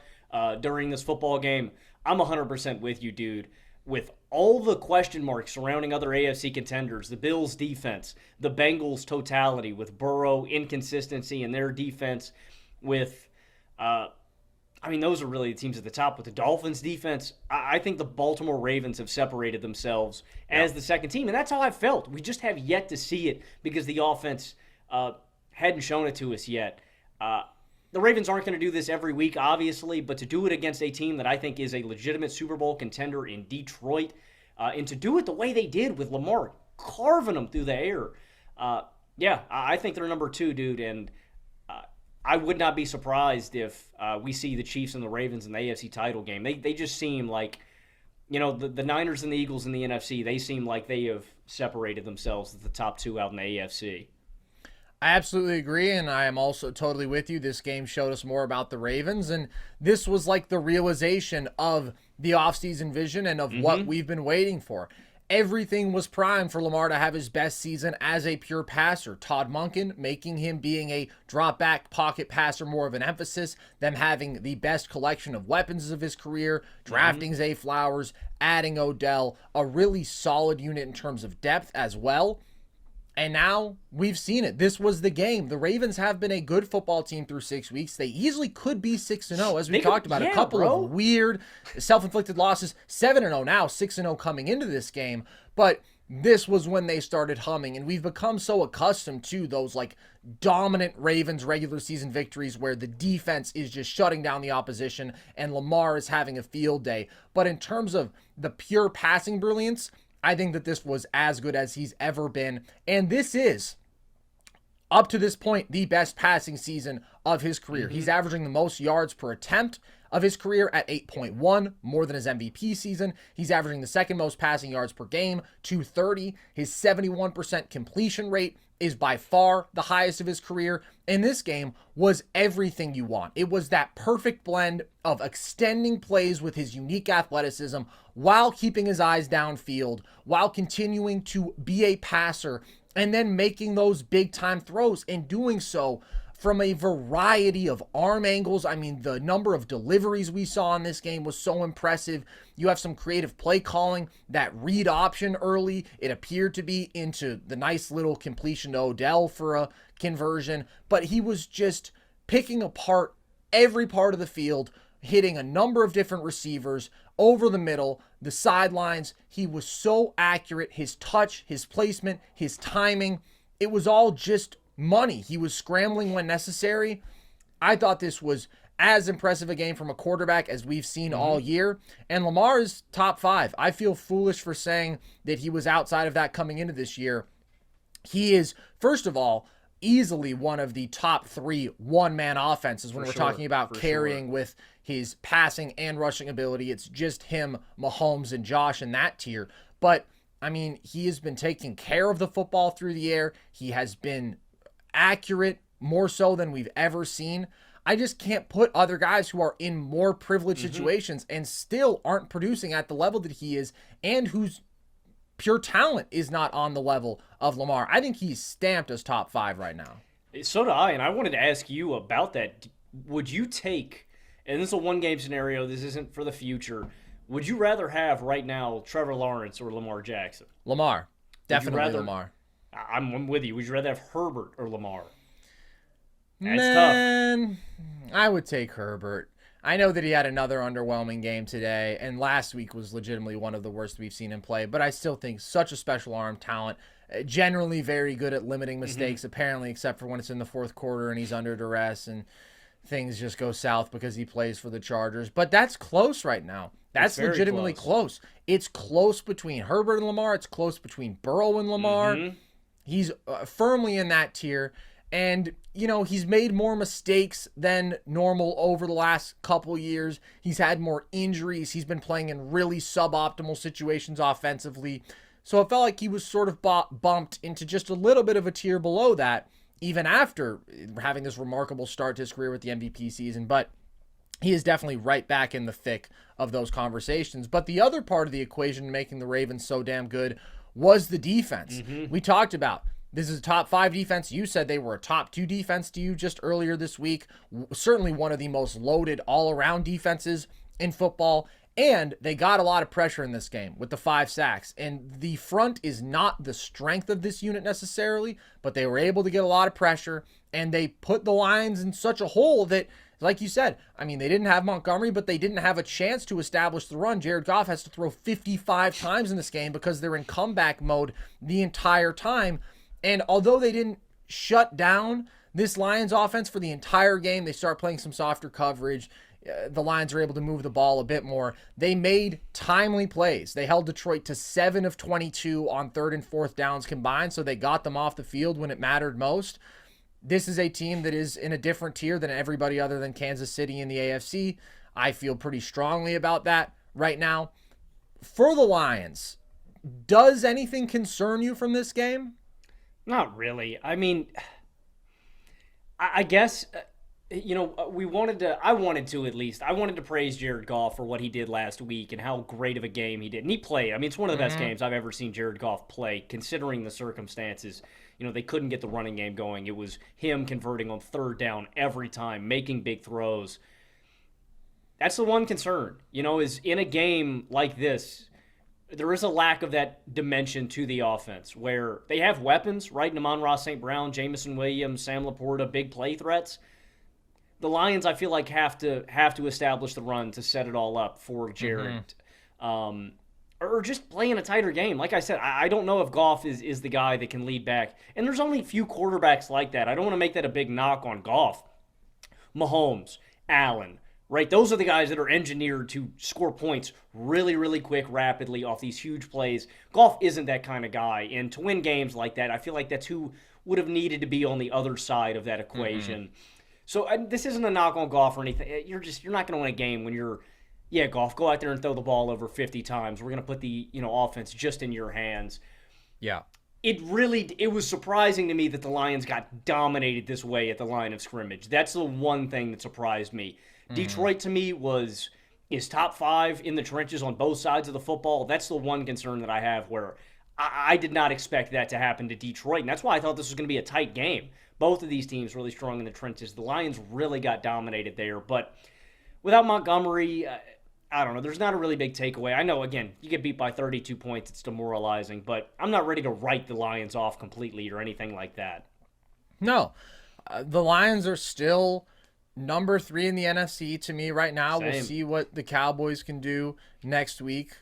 during this football game. I'm 100% with you, dude. With all the question marks surrounding other AFC contenders, the Bills' defense, the Bengals' totality, with Burrow inconsistency in their defense, with, those are really the teams at the top. With the Dolphins' defense, I think the Baltimore Ravens have separated themselves as the second team, and that's how I felt. We just have yet to see it because the offense hadn't shown it to us yet. The Ravens aren't going to do this every week, obviously, but to do it against a team that I think is a legitimate Super Bowl contender in Detroit, and to do it the way they did with Lamar carving them through the air, I think they're number 2, dude, and I would not be surprised if we see the Chiefs and the Ravens in the AFC title game. They just seem like, the Niners and the Eagles in the NFC, they seem like they have separated themselves as the top 2 out in the AFC. I absolutely agree, and I am also totally with you. This game showed us more about the Ravens, and this was like the realization of the offseason vision and of what we've been waiting for. Everything was primed for Lamar to have his best season as a pure passer. Todd Monken making him being a drop-back pocket passer more of an emphasis, them having the best collection of weapons of his career, drafting Zay Flowers, adding Odell, a really solid unit in terms of depth as well. And now we've seen it. This was the game. The Ravens have been a good football team through 6 weeks. They easily could be 6-0, as we talked about. A couple of weird self-inflicted losses. 7-0 now, 6-0 coming into this game. But this was when they started humming, and we've become so accustomed to those like dominant Ravens regular season victories where the defense is just shutting down the opposition and Lamar is having a field day. But in terms of the pure passing brilliance, I think that this was as good as he's ever been. And this is, up to this point, the best passing season of his career. He's averaging the most yards per attempt of his career at 8.1, more than his MVP season. He's averaging the second most passing yards per game, 230. His 71% completion rate is by far the highest of his career. And this game was everything you want. It was that perfect blend of extending plays with his unique athleticism while keeping his eyes downfield, while continuing to be a passer, and then making those big time throws, and doing so from a variety of arm angles. I mean, the number of deliveries we saw in this game was so impressive. You have some creative play calling. That read option early, it appeared to be into the nice little completion to Odell for a conversion, but he was just picking apart every part of the field, hitting a number of different receivers over the middle, the sidelines. He was so accurate. His touch, his placement, his timing, it was all just money. He was scrambling when necessary. I thought this was as impressive a game from a quarterback as we've seen all year. And Lamar is top 5. I feel foolish for saying that he was outside of that coming into this year. He is, first of all, easily one of the top 3 one-man offenses when we're talking about carrying with his passing and rushing ability. It's just him, Mahomes, and Josh in that tier. But, I mean, he has been taking care of the football through the air. He has been accurate, more so than we've ever seen. I just can't put other guys who are in more privileged situations and still aren't producing at the level that he is, and whose pure talent is not on the level of Lamar. I think he's stamped as top 5 right now. So do I, and I wanted to ask you about that. Would you take, and this is a one-game scenario, this isn't for the future, would you rather have right now Trevor Lawrence or Lamar Jackson? Lamar. Definitely Lamar. I'm with you. Would you rather have Herbert or Lamar? That's tough. I would take Herbert. I know that he had another underwhelming game today, and last week was legitimately one of the worst we've seen him play, but I still think such a special arm talent, generally very good at limiting mistakes, apparently, except for when it's in the fourth quarter and he's under duress and things just go south because he plays for the Chargers. But that's close right now. That's legitimately close. It's close between Herbert and Lamar. It's close between Burrow and Lamar. He's firmly in that tier. And, you know, he's made more mistakes than normal over the last couple years. He's had more injuries. He's been playing in really suboptimal situations offensively. So it felt like he was sort of bumped into just a little bit of a tier below that, even after having this remarkable start to his career with the MVP season. But he is definitely right back in the thick of those conversations. But the other part of the equation making the Ravens so damn good was the defense. We talked about this is a top 5 defense. You said they were a top 2 defense to you just earlier this week. Certainly one of the most loaded all-around defenses in football. And they got a lot of pressure in this game with the 5 sacks. And the front is not the strength of this unit necessarily, but they were able to get a lot of pressure. And they put the Lions in such a hole that, like you said, I mean, they didn't have Montgomery, but they didn't have a chance to establish the run. Jared Goff has to throw 55 times in this game because they're in comeback mode the entire time. And although they didn't shut down this Lions offense for the entire game, they start playing some softer coverage. The Lions are able to move the ball a bit more. They made timely plays. They held Detroit to 7 of 22 on 3rd and 4th downs combined, so they got them off the field when it mattered most. This is a team that is in a different tier than everybody other than Kansas City in the AFC. I feel pretty strongly about that right now. For the Lions, does anything concern you from this game? Not really. I mean, I guess, you know, I wanted to praise Jared Goff for what he did last week and how great of a game he did. And he played. I mean, it's one of the best games I've ever seen Jared Goff play, considering the circumstances. You know, they couldn't get the running game going. It was him converting on 3rd down every time, making big throws. That's the one concern, you know, is in a game like this, there is a lack of that dimension to the offense where they have weapons, right? Amon-Ra St. Brown, Jamison Williams, Sam Laporta, big play threats. The Lions, I feel like, have to establish the run to set it all up for Jared. Or just playing a tighter game. Like I said, I don't know if Goff is the guy that can lead back. And there's only a few quarterbacks like that. I don't want to make that a big knock on Goff. Mahomes, Allen, right? Those are the guys that are engineered to score points really, really quick, rapidly off these huge plays. Goff isn't that kind of guy. And to win games like that, I feel like that's who would have needed to be on the other side of that equation. So this isn't a knock on Goff or anything. You're not going to win a game when Goff, go out there and throw the ball over 50 times. We're going to put the offense just in your hands. Yeah. It was surprising to me that the Lions got dominated this way at the line of scrimmage. That's the one thing that surprised me. Detroit to me is top 5 in the trenches on both sides of the football. That's the one concern that I have, where I did not expect that to happen to Detroit, and that's why I thought this was going to be a tight game. Both of these teams really strong in the trenches. The Lions really got dominated there, but without Montgomery, I don't know. There's not a really big takeaway. I know, again, you get beat by 32 points. It's demoralizing, but I'm not ready to write the Lions off completely or anything like that. No. The Lions are still number 3 in the NFC to me right now. Same. We'll see what the Cowboys can do next week.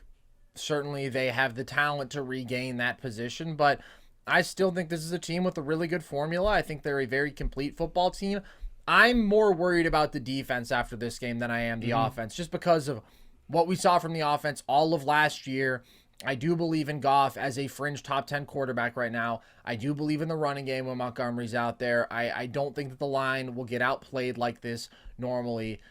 Certainly they have the talent to regain that position, but I still think this is a team with a really good formula. I think they're a very complete football team. I'm more worried about the defense after this game than I am the offense, just because of what we saw from the offense all of last year. I do believe in Goff as a fringe top 10 quarterback right now. I do believe in the running game when Montgomery's out there. I don't think that the line will get outplayed like this normally.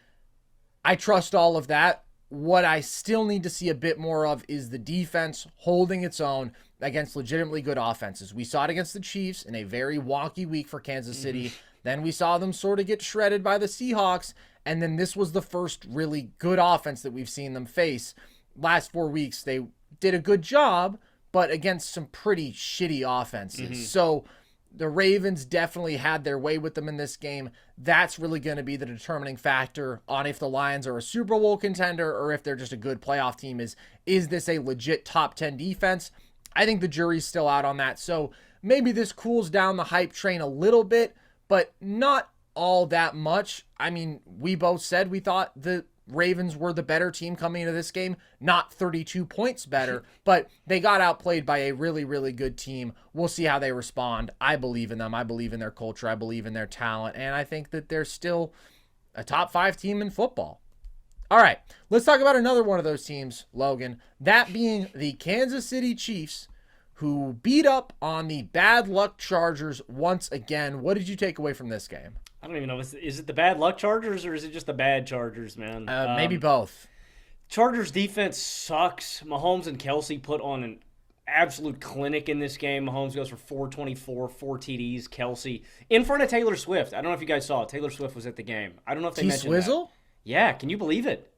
I trust all of that. What I still need to see a bit more of is the defense holding its own against legitimately good offenses. We saw it against the Chiefs in a very wonky week for Kansas City. Then we saw them sort of get shredded by the Seahawks. And then this was the first really good offense that we've seen them face. Last 4 weeks, they did a good job, but against some pretty shitty offenses. So the Ravens definitely had their way with them in this game. That's really going to be the determining factor on if the Lions are a Super Bowl contender or if they're just a good playoff team. Is this a legit top 10 defense? I think the jury's still out on that. So maybe this cools down the hype train a little bit, but not all that much. I mean, we both said we thought the Ravens were the better team coming into this game, not 32 points better, but they got outplayed by a really, really good team. We'll see how they respond. I believe in them. I believe in their culture. I believe in their talent. And I think that they're still a top 5 team in football. All right, let's talk about another one of those teams, Logan, that being the Kansas City Chiefs, who beat up on the bad luck Chargers once again. What did you take away from this game? I don't even know. Is it the bad luck Chargers or is it just the bad Chargers, man? Maybe both. Chargers defense sucks. Mahomes and Kelsey put on an absolute clinic in this game. Mahomes goes for 424, 4 TDs. Kelsey in front of Taylor Swift. I don't know if you guys saw it. Taylor Swift was at the game. I don't know if they mentioned T-Swizzle? that. Yeah, can you believe it?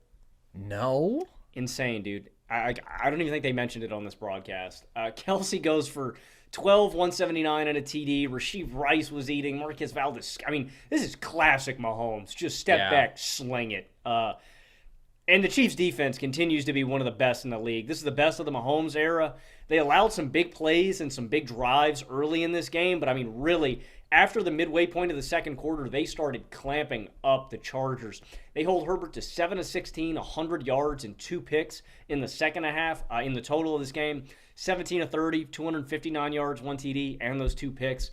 No. Insane, dude. I don't even think they mentioned it on this broadcast. Kelsey goes for 12, 179 and a TD. Rasheed Rice was eating. Marquez Valdez. I mean, this is classic Mahomes. Just step back, sling it. And the Chiefs' defense continues to be one of the best in the league. This is the best of the Mahomes era. They allowed some big plays and some big drives early in this game, but I mean, really, after the midway point of the second quarter, they started clamping up the Chargers. They hold Herbert to 7 of 16, 100 yards and 2 picks in the second half. In the total of this game, 17 of 30, 259 yards, 1 TD, and those 2 picks.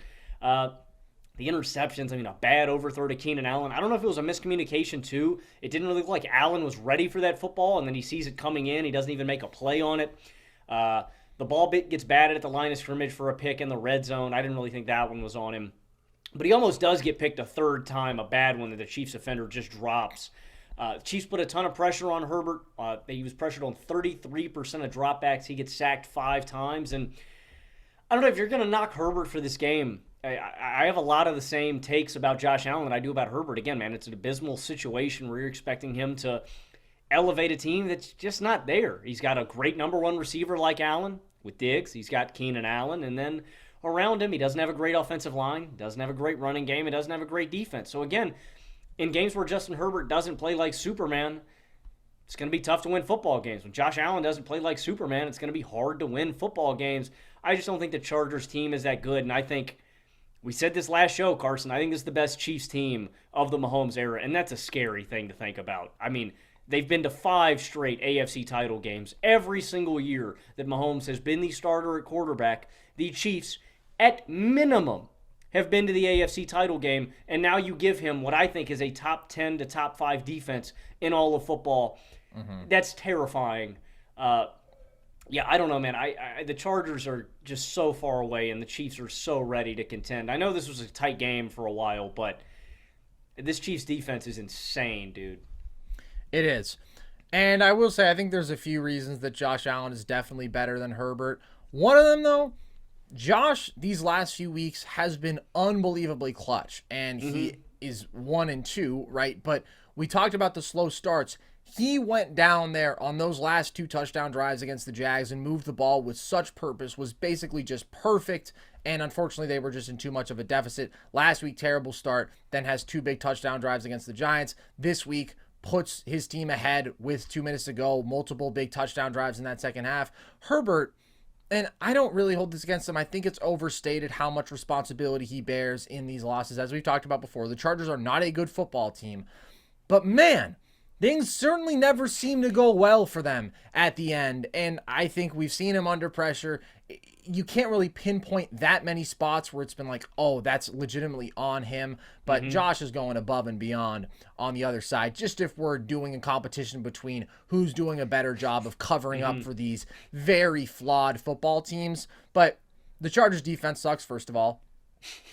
The interceptions, I mean, a bad overthrow to Keenan Allen. I don't know if it was a miscommunication, too. It didn't really look like Allen was ready for that football, and then he sees it coming in. He doesn't even make a play on it. The ball gets batted at the line of scrimmage for a pick in the red zone. I didn't really think that one was on him. But he almost does get picked a third time, a bad one that the Chiefs offender just drops. Chiefs put a ton of pressure on Herbert. He was pressured on 33% of dropbacks. He gets sacked 5 times. And I don't know if you're going to knock Herbert for this game. I have a lot of the same takes about Josh Allen that I do about Herbert. Again, man, it's an abysmal situation where you're expecting him to elevate a team that's just not there. He's got a great number 1 receiver like Allen with Diggs. He's got Keenan Allen. And then around him, he doesn't have a great offensive line, doesn't have a great running game, and doesn't have a great defense. So again, in games where Justin Herbert doesn't play like Superman, it's going to be tough to win football games. When Josh Allen doesn't play like Superman, it's going to be hard to win football games. I just don't think the Chargers team is that good, and I think we said this last show, Carson, I think this is the best Chiefs team of the Mahomes era, and that's a scary thing to think about. I mean, they've been to 5 straight AFC title games. Every single year that Mahomes has been the starter at quarterback, the Chiefs, at minimum, have been to the AFC title game, and now you give him what I think is a top 10 to top 5 defense in all of football. That's terrifying. Yeah, I don't know, man. The Chargers are just so far away, and the Chiefs are so ready to contend. I know this was a tight game for a while, but This Chiefs defense is insane, dude. It is. And I will say, I think there's a few reasons that Josh Allen is definitely better than Herbert. One of them, though, Josh, these last few weeks, has been unbelievably clutch. And he is 1-2, right? But we talked about the slow starts. He went down there on those last 2 touchdown drives against the Jags and moved the ball with such purpose, was basically just perfect. And unfortunately, they were just in too much of a deficit. Last week, terrible start, then has 2 big touchdown drives against the Giants. This week, puts his team ahead with 2 minutes to go, multiple big touchdown drives in that second half. Herbert, and I don't really hold this against him. I think it's overstated how much responsibility he bears in these losses. As we've talked about before, the Chargers are not a good football team. But man, things certainly never seem to go well for them at the end. And I think we've seen him under pressure. You can't really pinpoint that many spots where it's been like, oh, that's legitimately on him. But Josh is going above and beyond on the other side. Just if we're doing a competition between who's doing a better job of covering up for these very flawed football teams. But the Chargers defense sucks, first of all.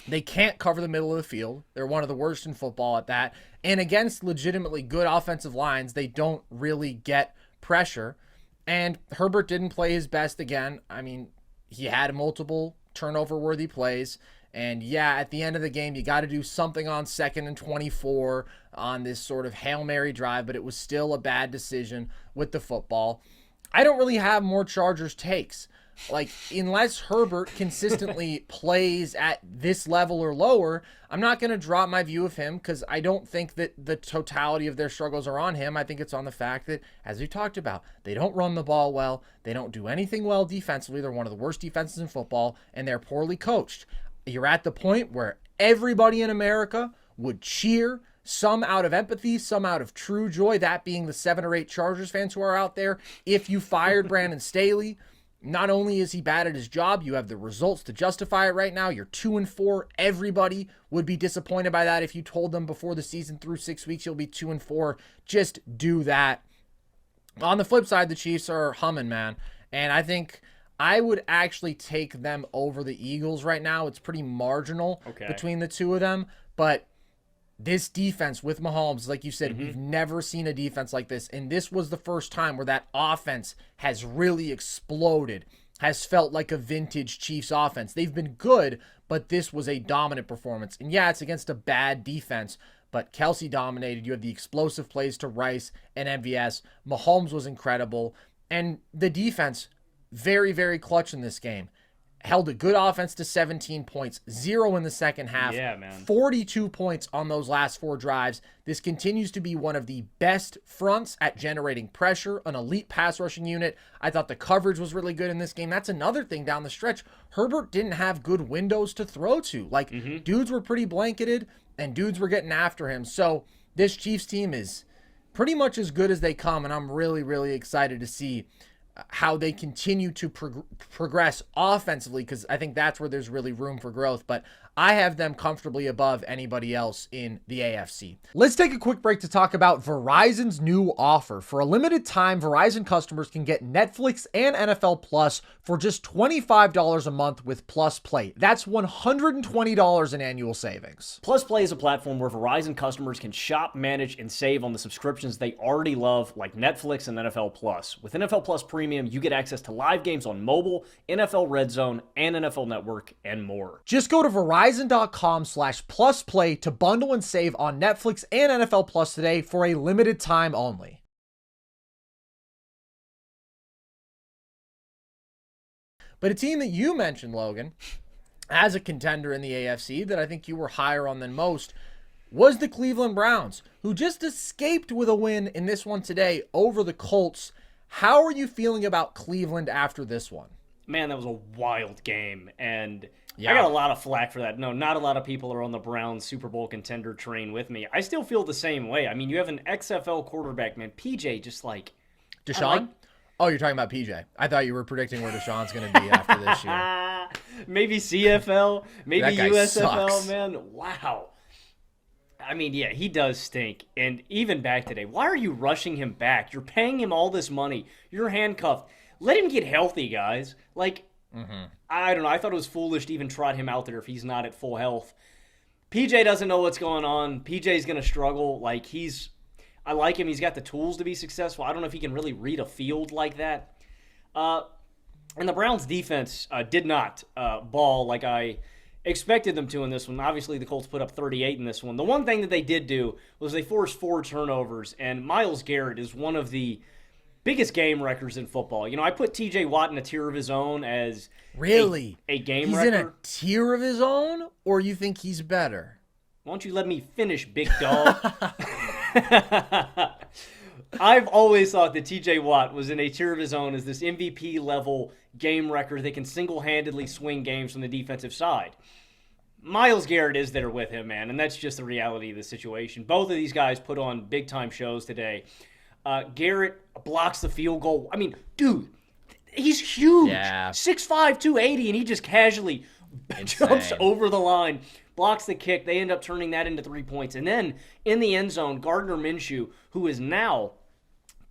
They can't cover the middle of the field. They're one of the worst in football at that. And against legitimately good offensive lines, they don't really get pressure. And Herbert didn't play his best again. I mean, he had multiple turnover-worthy plays. And yeah, at the end of the game, you got to do something on 2nd and 24 on this sort of Hail Mary drive, but it was still a bad decision with the football. I don't really have more Chargers takes. Like, unless Herbert consistently plays at this level or lower, I'm not going to drop my view of him because I don't think that the totality of their struggles are on him. I think it's on the fact that, as we talked about, they don't run the ball well. They don't do anything well defensively. They're one of the worst defenses in football, and they're poorly coached. You're at the point where everybody in America would cheer, some out of empathy, some out of true joy, that being the 7 or 8 Chargers fans who are out there. If you fired Brandon Staley, not only is he bad at his job, you have the results to justify it right now. You're 2-4. Everybody would be disappointed by that if you told them before the season through 6 weeks you'll be 2-4. Just do that. On the flip side, the Chiefs are humming, man. And I think I would actually take them over the Eagles right now. It's pretty marginal between the two of them. But this defense with Mahomes, like you said, we've never seen a defense like this. And this was the first time where that offense has really exploded, has felt like a vintage Chiefs offense. They've been good, but this was a dominant performance. And yeah, it's against a bad defense, but Kelsey dominated. You have the explosive plays to Rice and MVS. Mahomes was incredible. And the defense, very, very clutch in this game. Held a good offense to 17 points, 0 in the second half, 42 points on those last 4 drives. This continues to be one of the best fronts at generating pressure, an elite pass rushing unit. I thought the coverage was really good in this game. That's another thing down the stretch. Herbert didn't have good windows to throw to. Like, dudes were pretty blanketed, and dudes were getting after him. So this Chiefs team is pretty much as good as they come, and I'm really, really excited to see how they continue to progress offensively, because I think that's where there's really room for growth. But I have them comfortably above anybody else in the AFC. Let's take a quick break to talk about Verizon's new offer. For a limited time, Verizon customers can get Netflix and NFL Plus for just $25 a month with Plus Play. That's $120 in annual savings. Plus Play is a platform where Verizon customers can shop, manage, and save on the subscriptions they already love, like Netflix and NFL Plus. With NFL Plus Premium, you get access to live games on mobile, NFL Red Zone, and NFL Network, and more. Just go to Verizon.com/plusplay to bundle and save on Netflix and NFL Plus today for a limited time only. But a team that you mentioned, Logan, as a contender in the AFC that I think you were higher on than most, was the Cleveland Browns, who just escaped with a win in this one today over the Colts. How are you feeling about Cleveland after this one? Man, that was a wild game, and I got a lot of flack for that. No, not a lot of people are on the Browns Super Bowl contender train with me. I still feel the same way. I mean, you have an XFL quarterback, man. PJ just like... Deshaun? Oh, you're talking about PJ. I thought you were predicting where Deshaun's going to be after this year. Maybe CFL, maybe USFL, sucks. man. Wow. I mean, yeah, he does stink. And even back today, why are you rushing him back? You're paying him all this money. You're handcuffed. Let him get healthy, guys. Like, I don't know. I thought it was foolish to even trot him out there if he's not at full health. PJ doesn't know what's going on. PJ's going to struggle. I like him. He's got the tools to be successful. I don't know if he can really read a field like that. And the Browns defense did not ball like I expected them to in this one. Obviously, the Colts put up 38 in this one. The one thing that they did do was they forced 4 turnovers, and Myles Garrett is one of the biggest game wreckers in football. I put TJ Watt in a tier of his own as really a game he's wrecker. He's in a tier of his own, or you think he's better? Why don't you let me finish, big dog? I've always thought that TJ Watt was in a tier of his own as this MVP level game wrecker that can single-handedly swing games from the defensive side. Myles Garrett is there with him, man, and that's just the reality of the situation. Both of these guys put on big-time shows today. Garrett blocks the field goal. I mean, dude, he's huge. Yeah. 6'5", 280, and he just casually jumps over the line, blocks the kick. They end up turning that into 3 points. And then in the end zone, Gardner Minshew, who is now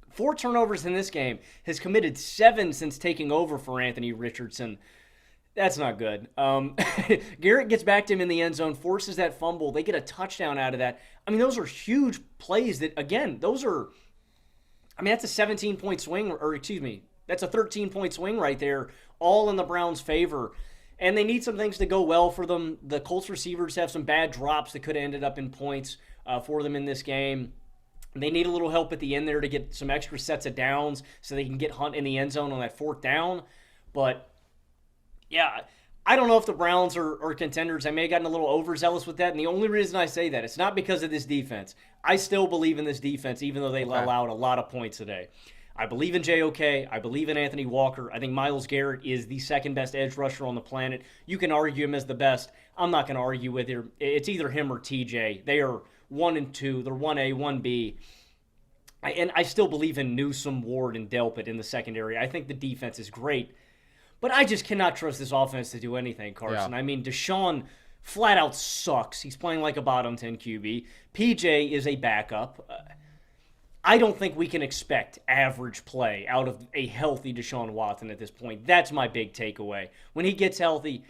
4 turnovers in this game, has committed 7 since taking over for Anthony Richardson. That's not good. Garrett gets back to him in the end zone, forces that fumble. They get a touchdown out of that. I mean, those are huge plays that, again, that's a 17-point swing, or excuse me, that's a 13-point swing right there, all in the Browns' favor. And they need some things to go well for them. The Colts receivers have some bad drops that could have ended up in points for them in this game. They need a little help at the end there to get some extra sets of downs so they can get Hunt in the end zone on that 4th down. But, yeah, I don't know if the Browns are contenders. I may have gotten a little overzealous with that, and the only reason I say that, it's not because of this defense. I still believe in this defense, even though they allowed a lot of points today. I believe in JOK. I believe in Anthony Walker. I think Myles Garrett is the second-best edge rusher on the planet. You can argue him as the best. I'm not going to argue with him. It's either him or TJ. They are 1 and 2. They're 1A, 1B. And I still believe in Newsome, Ward, and Delpit in the secondary. I think the defense is great. But I just cannot trust this offense to do anything, Carson. Yeah. I mean, Deshaun flat out sucks. He's playing like a bottom 10 QB. PJ is a backup. I don't think we can expect average play out of a healthy Deshaun Watson at this point. That's my big takeaway. When he gets healthy,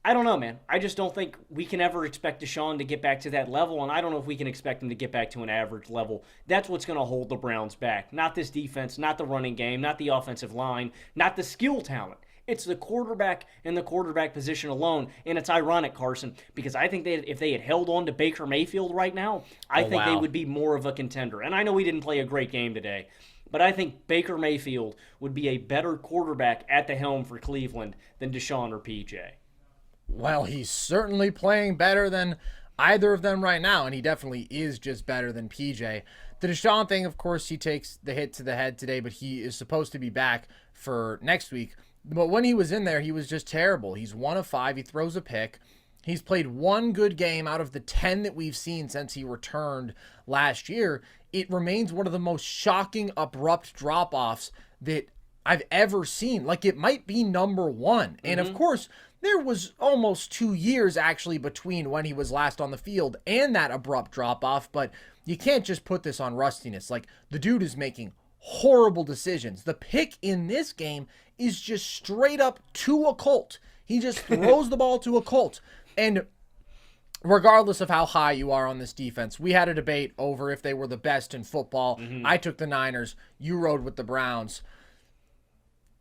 I don't know, man. I just don't think we can ever expect Deshaun to get back to that level, and I don't know if we can expect him to get back to an average level. That's what's going to hold the Browns back. Not this defense, not the running game, not the offensive line, not the skill talent. It's the quarterback and the quarterback position alone. And it's ironic, Carson, because I think if they had held on to Baker Mayfield right now, I think they would be more of a contender. And I know he didn't play a great game today, but I think Baker Mayfield would be a better quarterback at the helm for Cleveland than Deshaun or PJ. Well, he's certainly playing better than either of them right now, and he definitely is just better than PJ. The Deshaun thing, of course, he takes the hit to the head today, but he is supposed to be back for next week. But when he was in there, he was just terrible. He's 1 of 5. He throws a pick. He's played 1 good game out of the 10 that we've seen since he returned last year. It remains one of the most shocking, abrupt drop-offs that I've ever seen. Like, it might be number 1. And, of course, there was almost 2 years, actually, between when he was last on the field and that abrupt drop-off. But you can't just put this on rustiness. Like, the dude is making horrible decisions. The pick in this game is just straight up to a Colt. He just throws the ball to a Colt. And regardless of how high you are on this defense, we had a debate over if they were the best in football. I took the Niners. You rode with the Browns.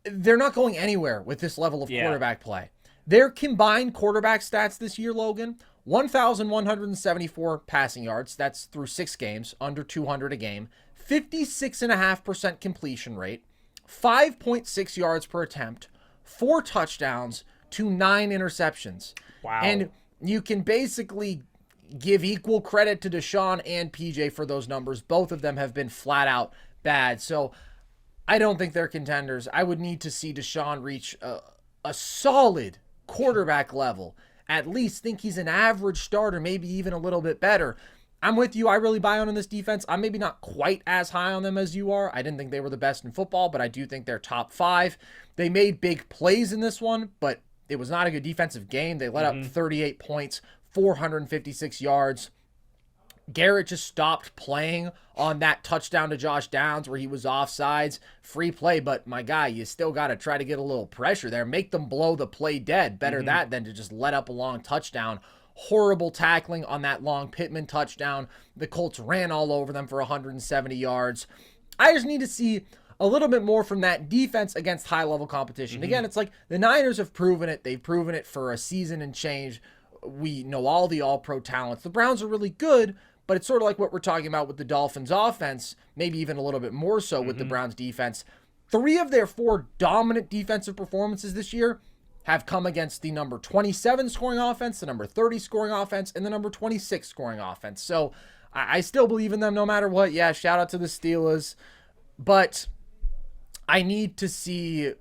They're not going anywhere with this level of quarterback play. Their combined quarterback stats this year, Logan, 1,174 passing yards. That's through 6 games, under 200 a game. 56.5% completion rate, 5.6 yards per attempt, 4 touchdowns to 9 interceptions. Wow. And you can basically give equal credit to Deshaun and PJ for those numbers. Both of them have been flat out bad. So I don't think they're contenders. I would need to see Deshaun reach a solid quarterback level. At least think he's an average starter, maybe even a little bit better. I'm with you. I really buy on this defense. I'm maybe not quite as high on them as you are. I didn't think they were the best in football, but I do think they're top 5. They made big plays in this one, but it was not a good defensive game. They let up 38 points, 456 yards. Garrett just stopped playing on that touchdown to Josh Downs where he was offsides. Free play, but my guy, you still got to try to get a little pressure there. Make them blow the play dead. Better that than to just let up a long touchdown horrible tackling on that long Pittman touchdown. The Colts ran all over them for 170 yards. I just need to see a little bit more from that defense against high-level competition. Again, it's like the Niners have proven it. They've proven it for a season and change. We know all the all-pro talents. The Browns are really good, but it's sort of like what we're talking about with the Dolphins offense, maybe even a little bit more so with the Browns defense. 3 of their 4 dominant defensive performances this year have come against the number 27 scoring offense, the number 30 scoring offense, and the number 26 scoring offense. So I still believe in them no matter what. Yeah, shout out to the Steelers. But I need to see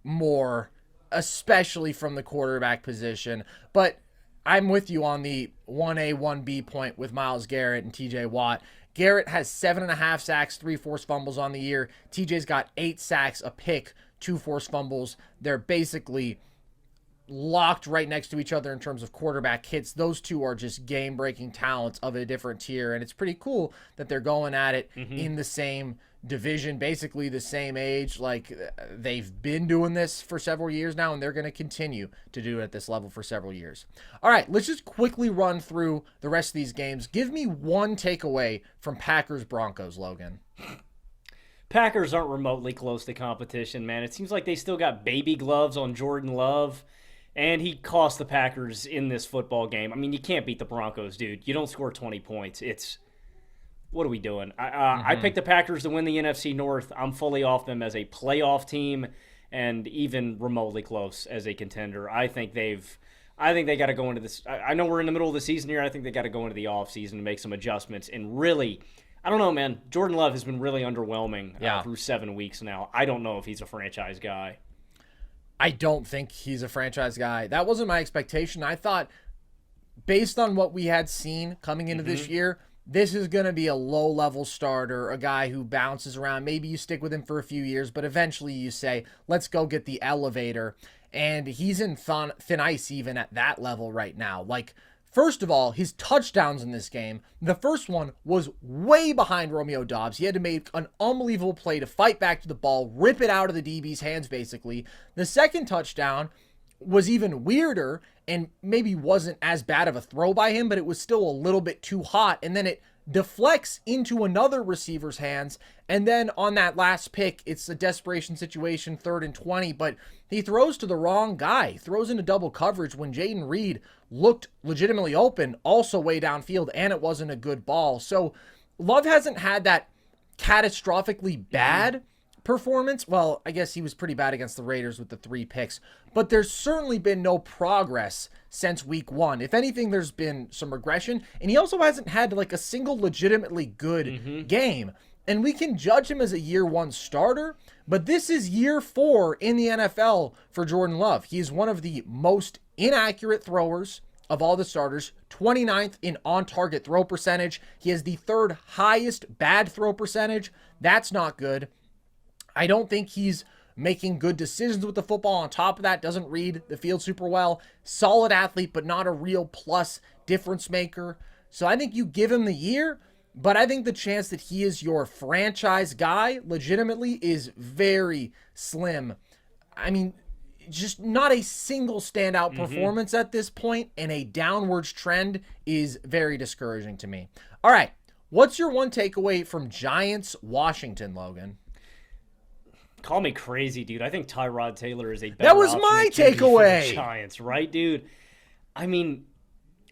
more, especially from the quarterback position. But I'm with you on the 1A, 1B point with Myles Garrett and TJ Watt. Garrett has 7.5 sacks, 3 forced fumbles on the year. TJ's got 8 sacks, a pick, 2 forced fumbles. They're basically locked right next to each other in terms of quarterback hits. Those two are just game-breaking talents of a different tier, and it's pretty cool that they're going at it in the same division, basically the same age. Like, they've been doing this for several years now, and they're going to continue to do it at this level for several years. All right, let's just quickly run through the rest of these games. Give me one takeaway from Packers-Broncos, Logan. Packers aren't remotely close to competition, man. It seems like they still got baby gloves on Jordan Love, and he cost the Packers in this football game. I mean, you can't beat the Broncos, dude. You don't score 20 points. What are we doing? I picked the Packers to win the NFC North. I'm fully off them as a playoff team and even remotely close as a contender. I think they got to go into this. I know we're in the middle of the season here. I think they got to go into the offseason to make some adjustments. And really, I don't know, man. Jordan Love has been really underwhelming through 7 weeks now. I don't know if he's a franchise guy. I don't think he's a franchise guy. That wasn't my expectation. I thought, based on what we had seen coming into this year, this is going to be a low-level starter, a guy who bounces around. Maybe you stick with him for a few years, but eventually you say, let's go get the elevator. And he's in thin ice even at that level right now. Like, first of all, his touchdowns in this game, the first one was way behind Romeo Doubs. He had to make an unbelievable play to fight back to the ball, rip it out of the DB's hands, basically. The second touchdown was even weirder and maybe wasn't as bad of a throw by him, but it was still a little bit too hot. And then it deflects into another receiver's hands. And then on that last pick, it's a desperation situation, 3rd and 20, but he throws to the wrong guy, throws into double coverage when Jaden Reed looked legitimately open, also way downfield, and it wasn't a good ball. So Love hasn't had that catastrophically bad performance. Well, I guess he was pretty bad against the Raiders with the 3 picks, but there's certainly been no progress since week 1. If anything, there's been some regression, and he also hasn't had like a single legitimately good game. And we can judge him as a year 1 starter, but this is year 4 in the NFL for Jordan Love. He is one of the most inaccurate throwers of all the starters, 29th in on-target throw percentage. He has the 3rd highest bad throw percentage. That's not good. I don't think he's making good decisions with the football. On top of that, doesn't read the field super well. Solid athlete, but not a real plus difference maker. So I think you give him the year, but I think the chance that he is your franchise guy legitimately is very slim. I mean, just not a single standout performance at this point, and a downwards trend is very discouraging to me. All right, what's your one takeaway from Giants-Washington, Logan? Call me crazy, dude. I think Tyrod Taylor is a better That was option my at QB for takeaway. the Giants, right, dude? I mean,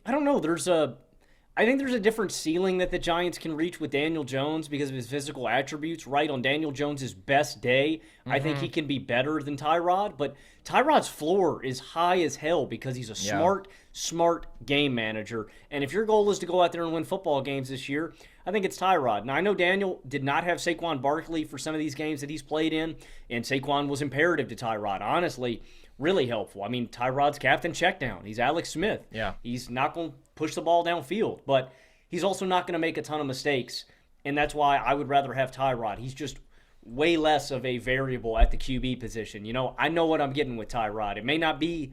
I don't know. I think there's a different ceiling that the Giants can reach with Daniel Jones because of his physical attributes, right? On Daniel Jones' best day, I think he can be better than Tyrod, but Tyrod's floor is high as hell because he's a smart game manager. And if your goal is to go out there and win football games this year, I think it's Tyrod. Now, I know Daniel did not have Saquon Barkley for some of these games that he's played in, and Saquon was imperative to Tyrod. Honestly, really helpful. I mean, Tyrod's captain check down. He's Alex Smith. Yeah. He's not going to push the ball downfield, but he's also not going to make a ton of mistakes, and that's why I would rather have Tyrod. He's just way less of a variable at the QB position. You know, I know what I'm getting with Tyrod. It may not be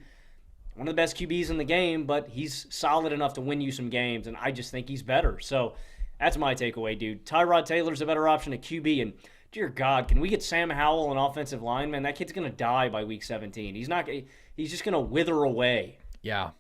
one of the best QBs in the game, but he's solid enough to win you some games, and I just think he's better. So that's my takeaway, dude. Tyrod Taylor's a better option at QB, and dear God, can we get Sam Howell, an offensive lineman? That kid's going to die by week 17. He's just going to wither away. Yeah.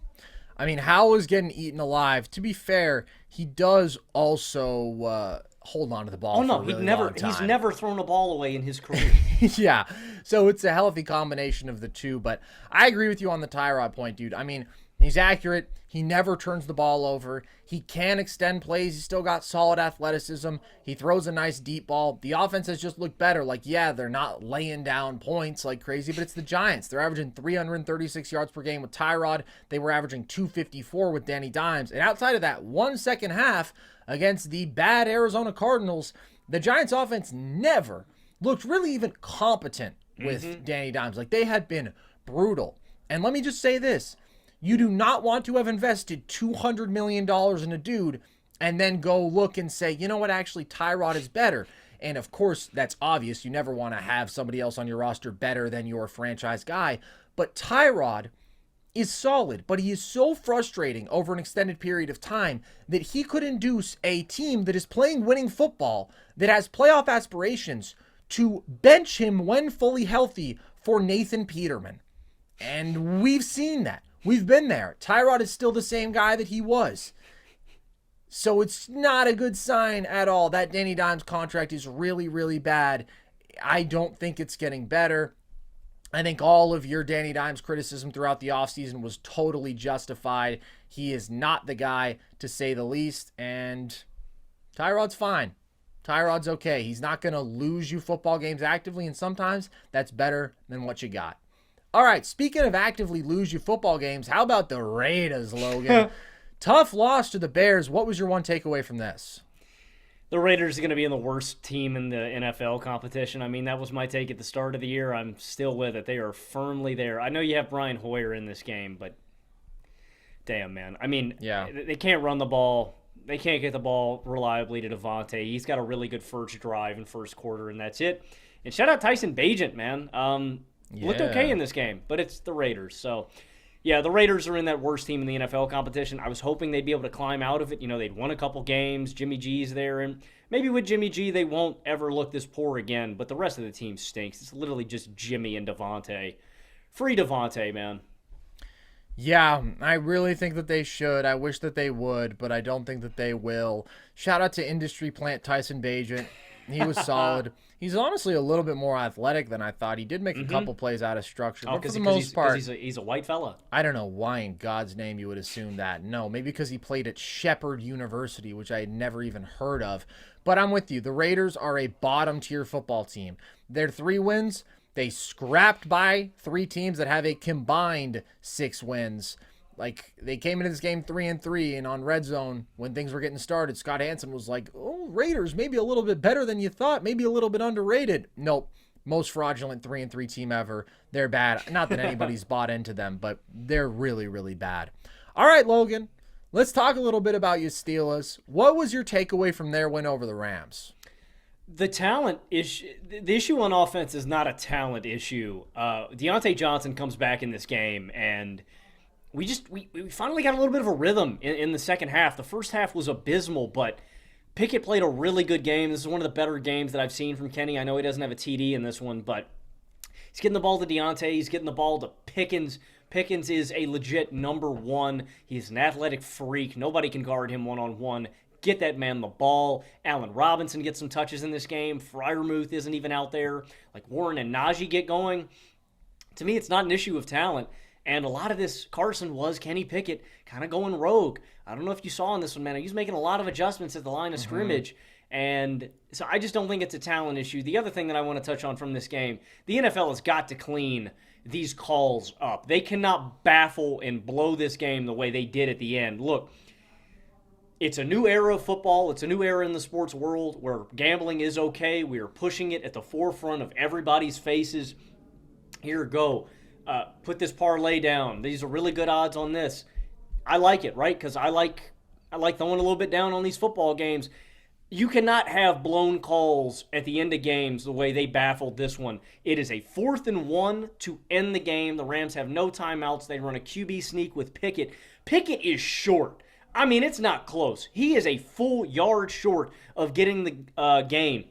I mean, Howell is getting eaten alive. To be fair, he does also hold on to the ball Oh no, for a really long time. he's never thrown a ball away in his career. Yeah, so it's a healthy combination of the two, but I agree with you on the Tyrod point, dude. I mean, he's accurate. He never turns the ball over. He can extend plays. He's still got solid athleticism. He throws a nice deep ball. The offense has just looked better. Like, yeah, they're not laying down points like crazy, but it's the Giants. They're averaging 336 yards per game with Tyrod. They were averaging 254 with Danny Dimes. And outside of that, one second half against the bad Arizona Cardinals, the Giants offense never looked really even competent with Danny Dimes. Like, they had been brutal. And let me just say this. You do not want to have invested $200 million in a dude and then go look and say, you know what, actually, Tyrod is better. And of course, that's obvious. You never want to have somebody else on your roster better than your franchise guy. But Tyrod is solid, but he is so frustrating over an extended period of time that he could induce a team that is playing winning football, that has playoff aspirations, to bench him when fully healthy for Nathan Peterman. And we've seen that. We've been there. Tyrod is still the same guy that he was. So it's not a good sign at all. That Danny Dimes contract is really, really bad. I don't think it's getting better. I think all of your Danny Dimes criticism throughout the offseason was totally justified. He is not the guy, to say the least. And Tyrod's fine. Tyrod's okay. He's not going to lose you football games actively, and sometimes that's better than what you got. All right, speaking of actively lose you football games, how about the Raiders, Logan? Tough loss to the Bears. What was your one takeaway from this? The Raiders are going to be the worst team in the NFL competition. I mean, that was my take at the start of the year. I'm still with it. They are firmly there. I know you have Brian Hoyer in this game, but damn, man. I mean, yeah, they can't run the ball. They can't get the ball reliably to Devontae. He's got a really good first drive in first quarter, and that's it. And shout out Tyson Bagent, man. Looked okay in this game, but it's the Raiders. So, yeah, the Raiders are in that worst team in the NFL competition. I was hoping they'd be able to climb out of it. You know, they'd won a couple games. Jimmy G's there, and maybe with Jimmy G, they won't ever look this poor again, but the rest of the team stinks. It's literally just Jimmy and Devontae. Free Devontae, man. Yeah, I really think that they should. I wish that they would, but I don't think that they will. Shout out to industry plant Tyson Bagent. He was solid. He's honestly a little bit more athletic than I thought. He did make a couple plays out of structure, but for the most part, he's a white fella. I don't know why in God's name you would assume that. No, maybe because he played at Shepherd University, which I had never even heard of. But I'm with you. The Raiders are a bottom-tier football team. Their 3 wins, they scrapped by 3 teams that have a combined 6 wins. Like, they came into this game 3-3, and on Red Zone, when things were getting started, Scott Hansen was like, oh, Raiders, maybe a little bit better than you thought, maybe a little bit underrated. Nope. Most fraudulent 3-3 team ever. They're bad. Not that anybody's bought into them, but they're really, really bad. All right, Logan, let's talk a little bit about your Steelers. What was your takeaway from their win over the Rams? The talent issue, the issue on offense is not a talent issue. Deontay Johnson comes back in this game, and we finally got a little bit of a rhythm in the second half. The first half was abysmal, but Pickett played a really good game. This is one of the better games that I've seen from Kenny. I know he doesn't have a TD in this one, but he's getting the ball to Deontay. He's getting the ball to Pickens. Pickens is a legit number 1. He's an athletic freak. Nobody can guard him one-on-one. Get that man the ball. Allen Robinson gets some touches in this game. Freiermuth isn't even out there. Like, Warren and Najee get going. To me, it's not an issue of talent. And a lot of this, Carson, was Kenny Pickett kind of going rogue. I don't know if you saw in this one, man. He was making a lot of adjustments at the line of scrimmage. And so I just don't think it's a talent issue. The other thing that I want to touch on from this game, the NFL has got to clean these calls up. They cannot baffle and blow this game the way they did at the end. Look, it's a new era of football. It's a new era in the sports world where gambling is okay. We are pushing it at the forefront of everybody's faces. Here, go. Put this parlay down. These are really good odds on this. I like it, right? Because I like throwing a little bit down on these football games. You cannot have blown calls at the end of games the way they baffled this one. It is a 4th and 1 to end the game. The Rams have no timeouts. They run a QB sneak with Pickett. Pickett is short. I mean, it's not close. He is a full yard short of getting the gain.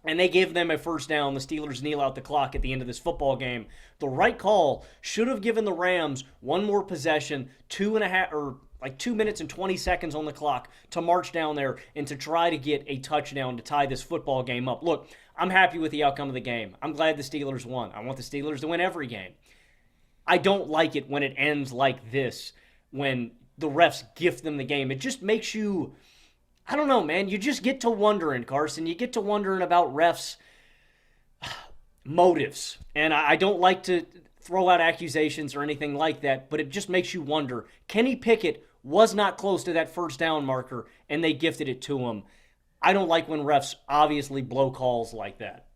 and they give them a first down. The Steelers kneel out the clock at the end of this football game. The right call should have given the Rams one more possession, 2 minutes and 20 seconds on the clock to march down there and to try to get a touchdown to tie this football game up. Look, I'm happy with the outcome of the game. I'm glad the Steelers won. I want the Steelers to win every game. I don't like it when it ends like this, when the refs gift them the game. It just makes you, I don't know, man. You just get to wondering, Carson. You get to wondering about refs' motives. And I don't like to throw out accusations or anything like that, but it just makes you wonder. Kenny Pickett was not close to that first down marker, and they gifted it to him. I don't like when refs obviously blow calls like that.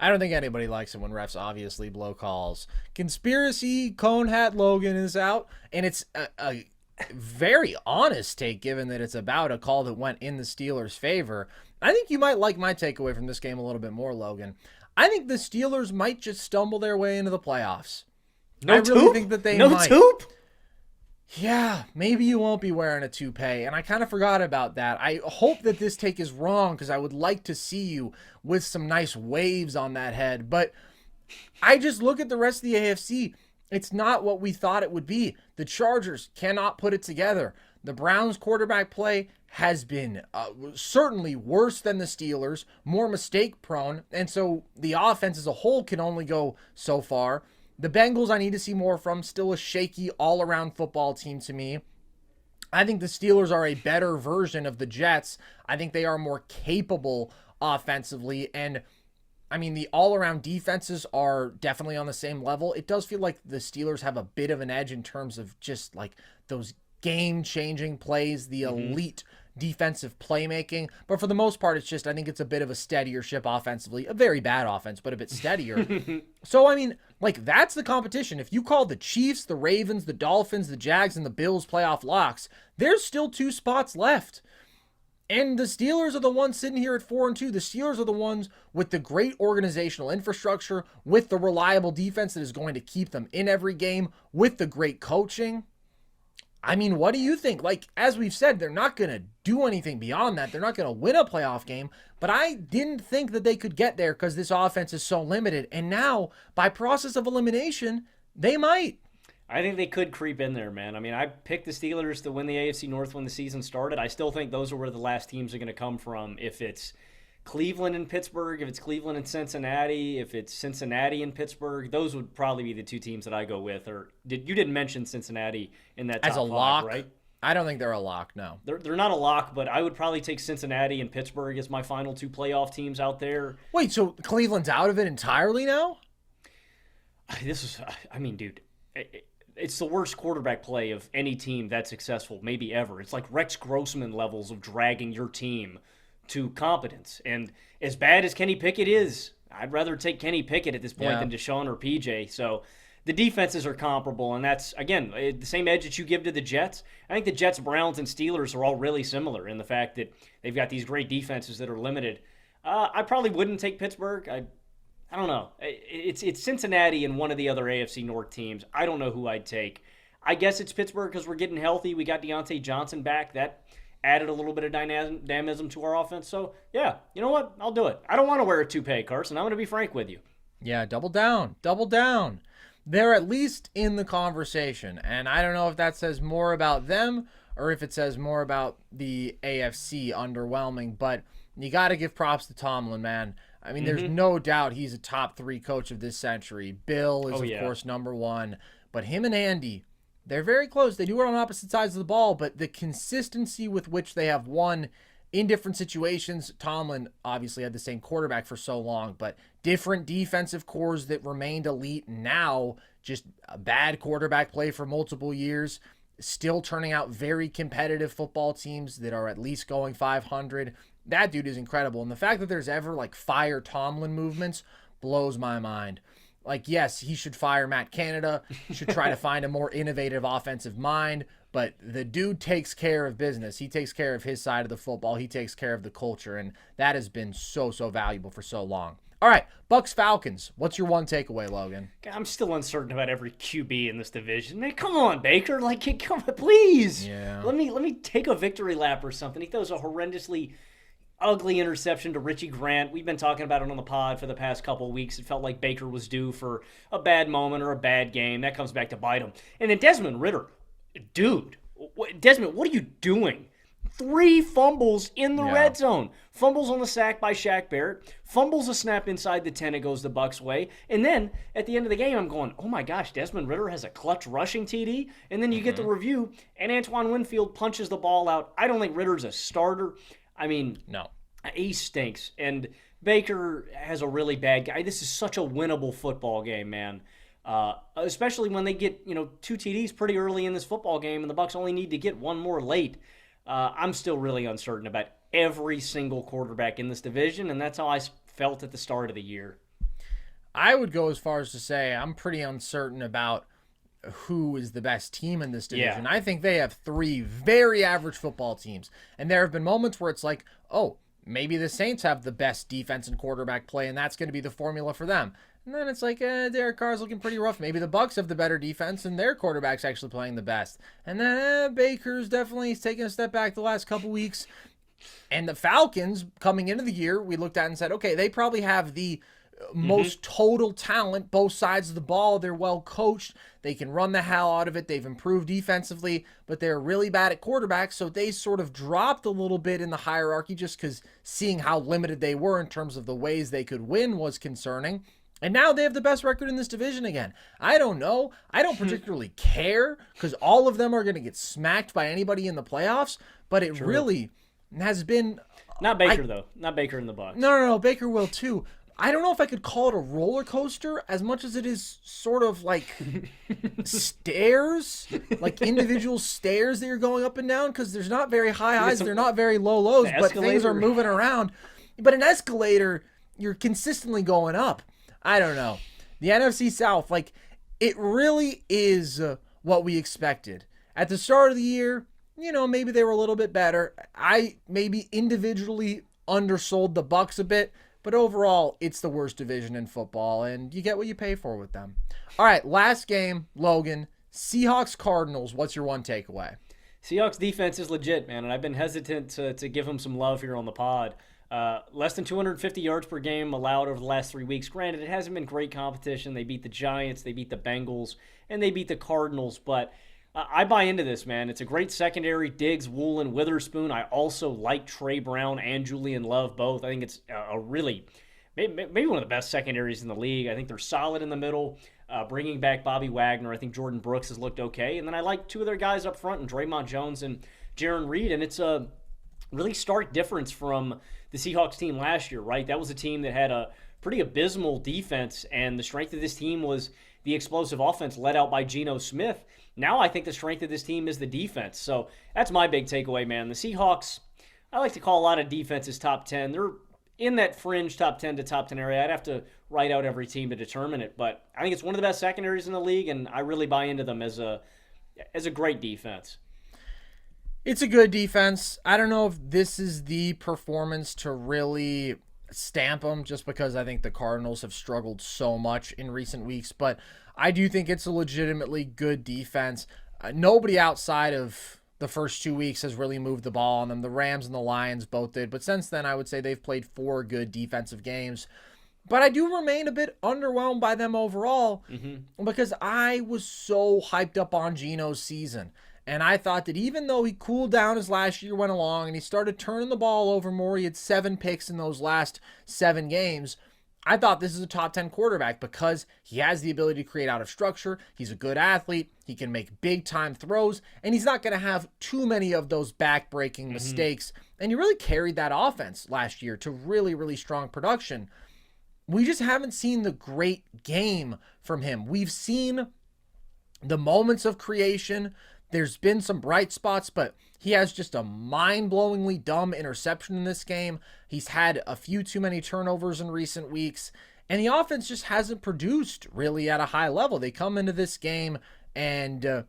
I don't think anybody likes it when refs obviously blow calls. Conspiracy Cone Hat Logan is out, and it's a very honest take given that it's about a call that went in the Steelers' favor. I think you might like my takeaway from this game a little bit more, Logan. I think the Steelers might just stumble their way into the playoffs. I really think that they might. No toop? Yeah, maybe you won't be wearing a toupee, and I kind of forgot about that. I hope that this take is wrong because I would like to see you with some nice waves on that head, but I just look at the rest of the AFC. It's not what we thought it would be. The Chargers cannot put it together. The Browns' quarterback play has been certainly worse than the Steelers, more mistake-prone, and so the offense as a whole can only go so far. The Bengals I need to see more from, still a shaky all-around football team to me. I think the Steelers are a better version of the Jets. I think they are more capable offensively, and I mean, the all-around defenses are definitely on the same level. It does feel like the Steelers have a bit of an edge in terms of just like those game-changing plays, the elite defensive playmaking. But for the most part, it's just, I think it's a bit of a steadier ship offensively. A very bad offense, but a bit steadier. So, I mean, like, that's the competition. If you call the Chiefs, the Ravens, the Dolphins, the Jags, and the Bills playoff locks, there's still 2 spots left. And the Steelers are the ones sitting here at 4-2. The Steelers are the ones with the great organizational infrastructure, with the reliable defense that is going to keep them in every game, with the great coaching. I mean, what do you think? Like, as we've said, they're not going to do anything beyond that. They're not going to win a playoff game. But I didn't think that they could get there because this offense is so limited. And now, by process of elimination, they might. I think they could creep in there, man. I mean, I picked the Steelers to win the AFC North when the season started. I still think those are where the last teams are going to come from. If it's Cleveland and Pittsburgh, if it's Cleveland and Cincinnati, if it's Cincinnati and Pittsburgh, those would probably be the 2 teams that I go with. Or you didn't mention Cincinnati in that top as a 5, lock, right? I don't think they're a lock, no. They're not a lock, but I would probably take Cincinnati and Pittsburgh as my final 2 playoff teams out there. Wait, so Cleveland's out of it entirely now? I mean, dude, it's the worst quarterback play of any team that's successful, maybe ever. It's like Rex Grossman levels of dragging your team to competence. And as bad as Kenny Pickett is, I'd rather take Kenny Pickett at this point than Deshaun or PJ. So the defenses are comparable, and that's, again, the same edge that you give to the Jets. I think the Jets, Browns, and Steelers are all really similar in the fact that they've got these great defenses that are limited. I probably wouldn't take Pittsburgh. I don't know. It's Cincinnati and one of the other AFC North teams. I don't know who I'd take. I guess it's Pittsburgh because we're getting healthy. We got Deontay Johnson back. That added a little bit of dynamism to our offense. So, yeah, you know what? I'll do it. I don't want to wear a toupee, Carson. I'm going to be frank with you. Yeah, double down. Double down. They're at least in the conversation. And I don't know if that says more about them or if it says more about the AFC underwhelming. But you got to give props to Tomlin, man. I mean, there's no doubt he's a top 3 coach of this century. Bill is, of course, number 1. But him and Andy, they're very close. They do it on opposite sides of the ball, but the consistency with which they have won in different situations, Tomlin obviously had the same quarterback for so long, but different defensive cores that remained elite. Now, just a bad quarterback play for multiple years, still turning out very competitive football teams that are at least going 500. That dude is incredible. And the fact that there's ever like fire Tomlin movements blows my mind. Like, yes, he should fire Matt Canada. He should try to find a more innovative offensive mind. But the dude takes care of business. He takes care of his side of the football. He takes care of the culture. And that has been so valuable for so long. All right, Bucs-Falcons. What's your one takeaway, Logan? I'm still uncertain about every QB in this division. Man, come on, Baker. Like, come on, please. Yeah. Let me take a victory lap or something. He throws a horrendously ugly interception to Richie Grant. We've been talking about it on the pod for the past couple of weeks. It felt like Baker was due for a bad moment or a bad game. That comes back to bite him. And then Desmond Ridder, dude, Desmond, what are you doing? 3 fumbles in the red zone. Fumbles on the sack by Shaq Barrett. Fumbles a snap inside the 10. It goes the Bucs' way. And then at the end of the game, I'm going, oh my gosh, Desmond Ridder has a clutch rushing TD. And then you get the review, and Antoine Winfield punches the ball out. I don't think Ridder's a starter. I mean, No. he stinks. And Baker has a really bad guy. This is such a winnable football game, man. Especially when they get 2 TDs pretty early in this football game, and the Bucs only need to get 1 more late. I'm still really uncertain about every single quarterback in this division, and that's how I felt at the start of the year. I would go as far as to say I'm pretty uncertain about who is the best team in this division. Yeah. I think they have 3 very average football teams, and there have been moments where it's like, oh, maybe the Saints have the best defense and quarterback play, and that's going to be the formula for them. And then it's like, Derek Carr's looking pretty rough. Maybe the Bucs have the better defense and their quarterback's actually playing the best. And then Baker's definitely taken a step back the last couple weeks. And the Falcons, coming into the year, we looked at and said, okay, they probably have the most total talent, both sides of the ball. They're well coached. They can run the hell out of it. They've improved defensively, but they're really bad at quarterback. So they sort of dropped a little bit in the hierarchy just because seeing how limited they were in terms of the ways they could win was concerning. And now they have the best record in this division again. I don't know. I don't particularly care because all of them are going to get smacked by anybody in the playoffs, but it really has been... Not Baker, though. Not Baker in the Bucs. No. Baker will, too. I don't know if I could call it a roller coaster as much as it is sort of like stairs, like individual stairs that you're going up and down because there's not very high highs, they're not very low lows, but things are moving around. But an escalator, you're consistently going up. I don't know. The NFC South, like, it really is what we expected. At the start of the year, maybe they were a little bit better. I maybe individually undersold the Bucs a bit, but overall, it's the worst division in football, and you get what you pay for with them. All right, last game, Logan. Seahawks-Cardinals, what's your one takeaway? Seahawks defense is legit, man, and I've been hesitant to give them some love here on the pod. Less than 250 yards per game allowed over the last 3 weeks. Granted, it hasn't been great competition. They beat the Giants, they beat the Bengals, and they beat the Cardinals. But I buy into this, man. It's a great secondary. Diggs, Woolen, Witherspoon. I also like Trey Brown and Julian Love both. I think it's a really, maybe one of the best secondaries in the league. I think they're solid in the middle. Bringing back Bobby Wagner, I think Jordan Brooks has looked okay. And then I like 2 of their guys up front, and Draymond Jones and Jaron Reed. And it's a really stark difference from the Seahawks team last year, right? That was a team that had a pretty abysmal defense, and the strength of this team was the explosive offense led out by Geno Smith. Now I think the strength of this team is the defense. So that's my big takeaway, man. The Seahawks, I like to call a lot of defenses top 10. They're in that fringe top 10 to top 10 area. I'd have to write out every team to determine it, but I think it's one of the best secondaries in the league, and I really buy into them as a great defense. It's a good defense. I don't know if this is the performance to really stamp them just because I think the Cardinals have struggled so much in recent weeks, but I do think it's a legitimately good defense. Nobody outside of the first 2 weeks has really moved the ball on them. The Rams and the Lions both did, but since then I would say they've played 4 good defensive games. But I do remain a bit underwhelmed by them overall because I was so hyped up on Geno's season. And I thought that even though he cooled down as last year went along and he started turning the ball over more, he had 7 picks in those last 7 games, I thought this is a top 10 quarterback because he has the ability to create out of structure. He's a good athlete. He can make big time throws, and he's not going to have too many of those back-breaking mistakes. And he really carried that offense last year to really, really strong production. We just haven't seen the great game from him. We've seen the moments of creation. There's been some bright spots, but he has just a mind-blowingly dumb interception in this game. He's had a few too many turnovers in recent weeks, and the offense just hasn't produced really at a high level. They come into this game and,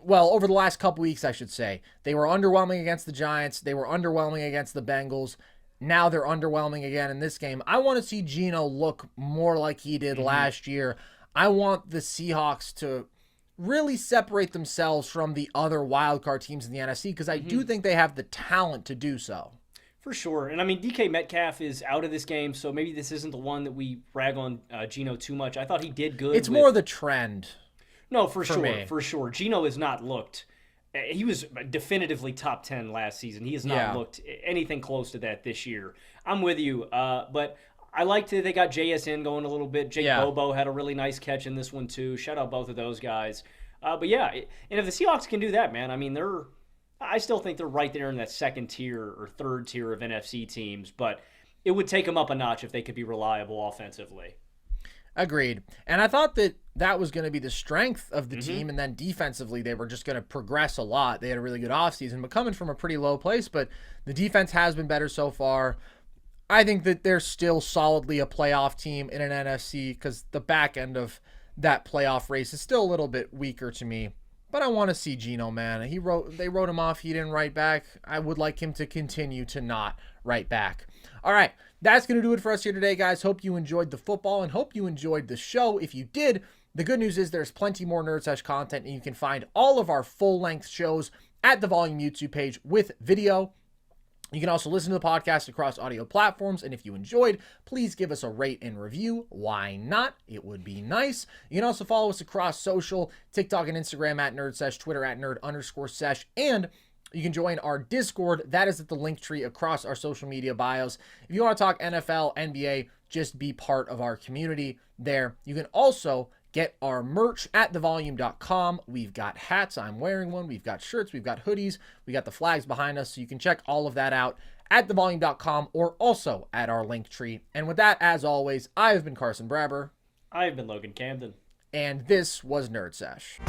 over the last couple weeks, I should say, they were underwhelming against the Giants. They were underwhelming against the Bengals. Now they're underwhelming again in this game. I want to see Geno look more like he did last year. I want the Seahawks to really separate themselves from the other wildcard teams in the NFC because I do think they have the talent to do so. For sure. And I mean, DK Metcalf is out of this game, so maybe this isn't the one that we rag on Geno too much. I thought he did good. It's more the trend. No, for sure. me. For sure. Geno has not looked. He was definitively top 10 last season. He has not looked anything close to that this year. I'm with you. But I liked that they got JSN going a little bit. Jake Bobo had a really nice catch in this one, too. Shout out both of those guys. But yeah, and if the Seahawks can do that, man, I mean, I still think they're right there in that second tier or third tier of NFC teams, but it would take them up a notch if they could be reliable offensively. Agreed. And I thought that was going to be the strength of the team, and then defensively they were just going to progress a lot. They had a really good offseason, but coming from a pretty low place, but the defense has been better so far. I think that they're still solidly a playoff team in an NFC because the back end of that playoff race is still a little bit weaker to me. But I want to see Geno, man. They wrote him off. He didn't write back. I would like him to continue to not write back. All right, that's going to do it for us here today, guys. Hope you enjoyed the football and hope you enjoyed the show. If you did, the good news is there's plenty more Nerd Sesh content, and you can find all of our full-length shows at the Volume YouTube page with video. You can also listen to the podcast across audio platforms, and if you enjoyed, please give us a rate and review. Why not? It would be nice. You can also follow us across social, TikTok and Instagram at NerdSesh, Twitter at Nerd_Sesh, and you can join our Discord. That is at the link tree across our social media bios. If you want to talk NFL, NBA, just be part of our community there. You can also get our merch at thevolume.com. We've got hats. I'm wearing one. We've got shirts. We've got hoodies. We got the flags behind us. So you can check all of that out at thevolume.com or also at our link tree. And with that, as always, I have been Carson Brabber. I have been Logan Camden. And this was Nerd Sesh.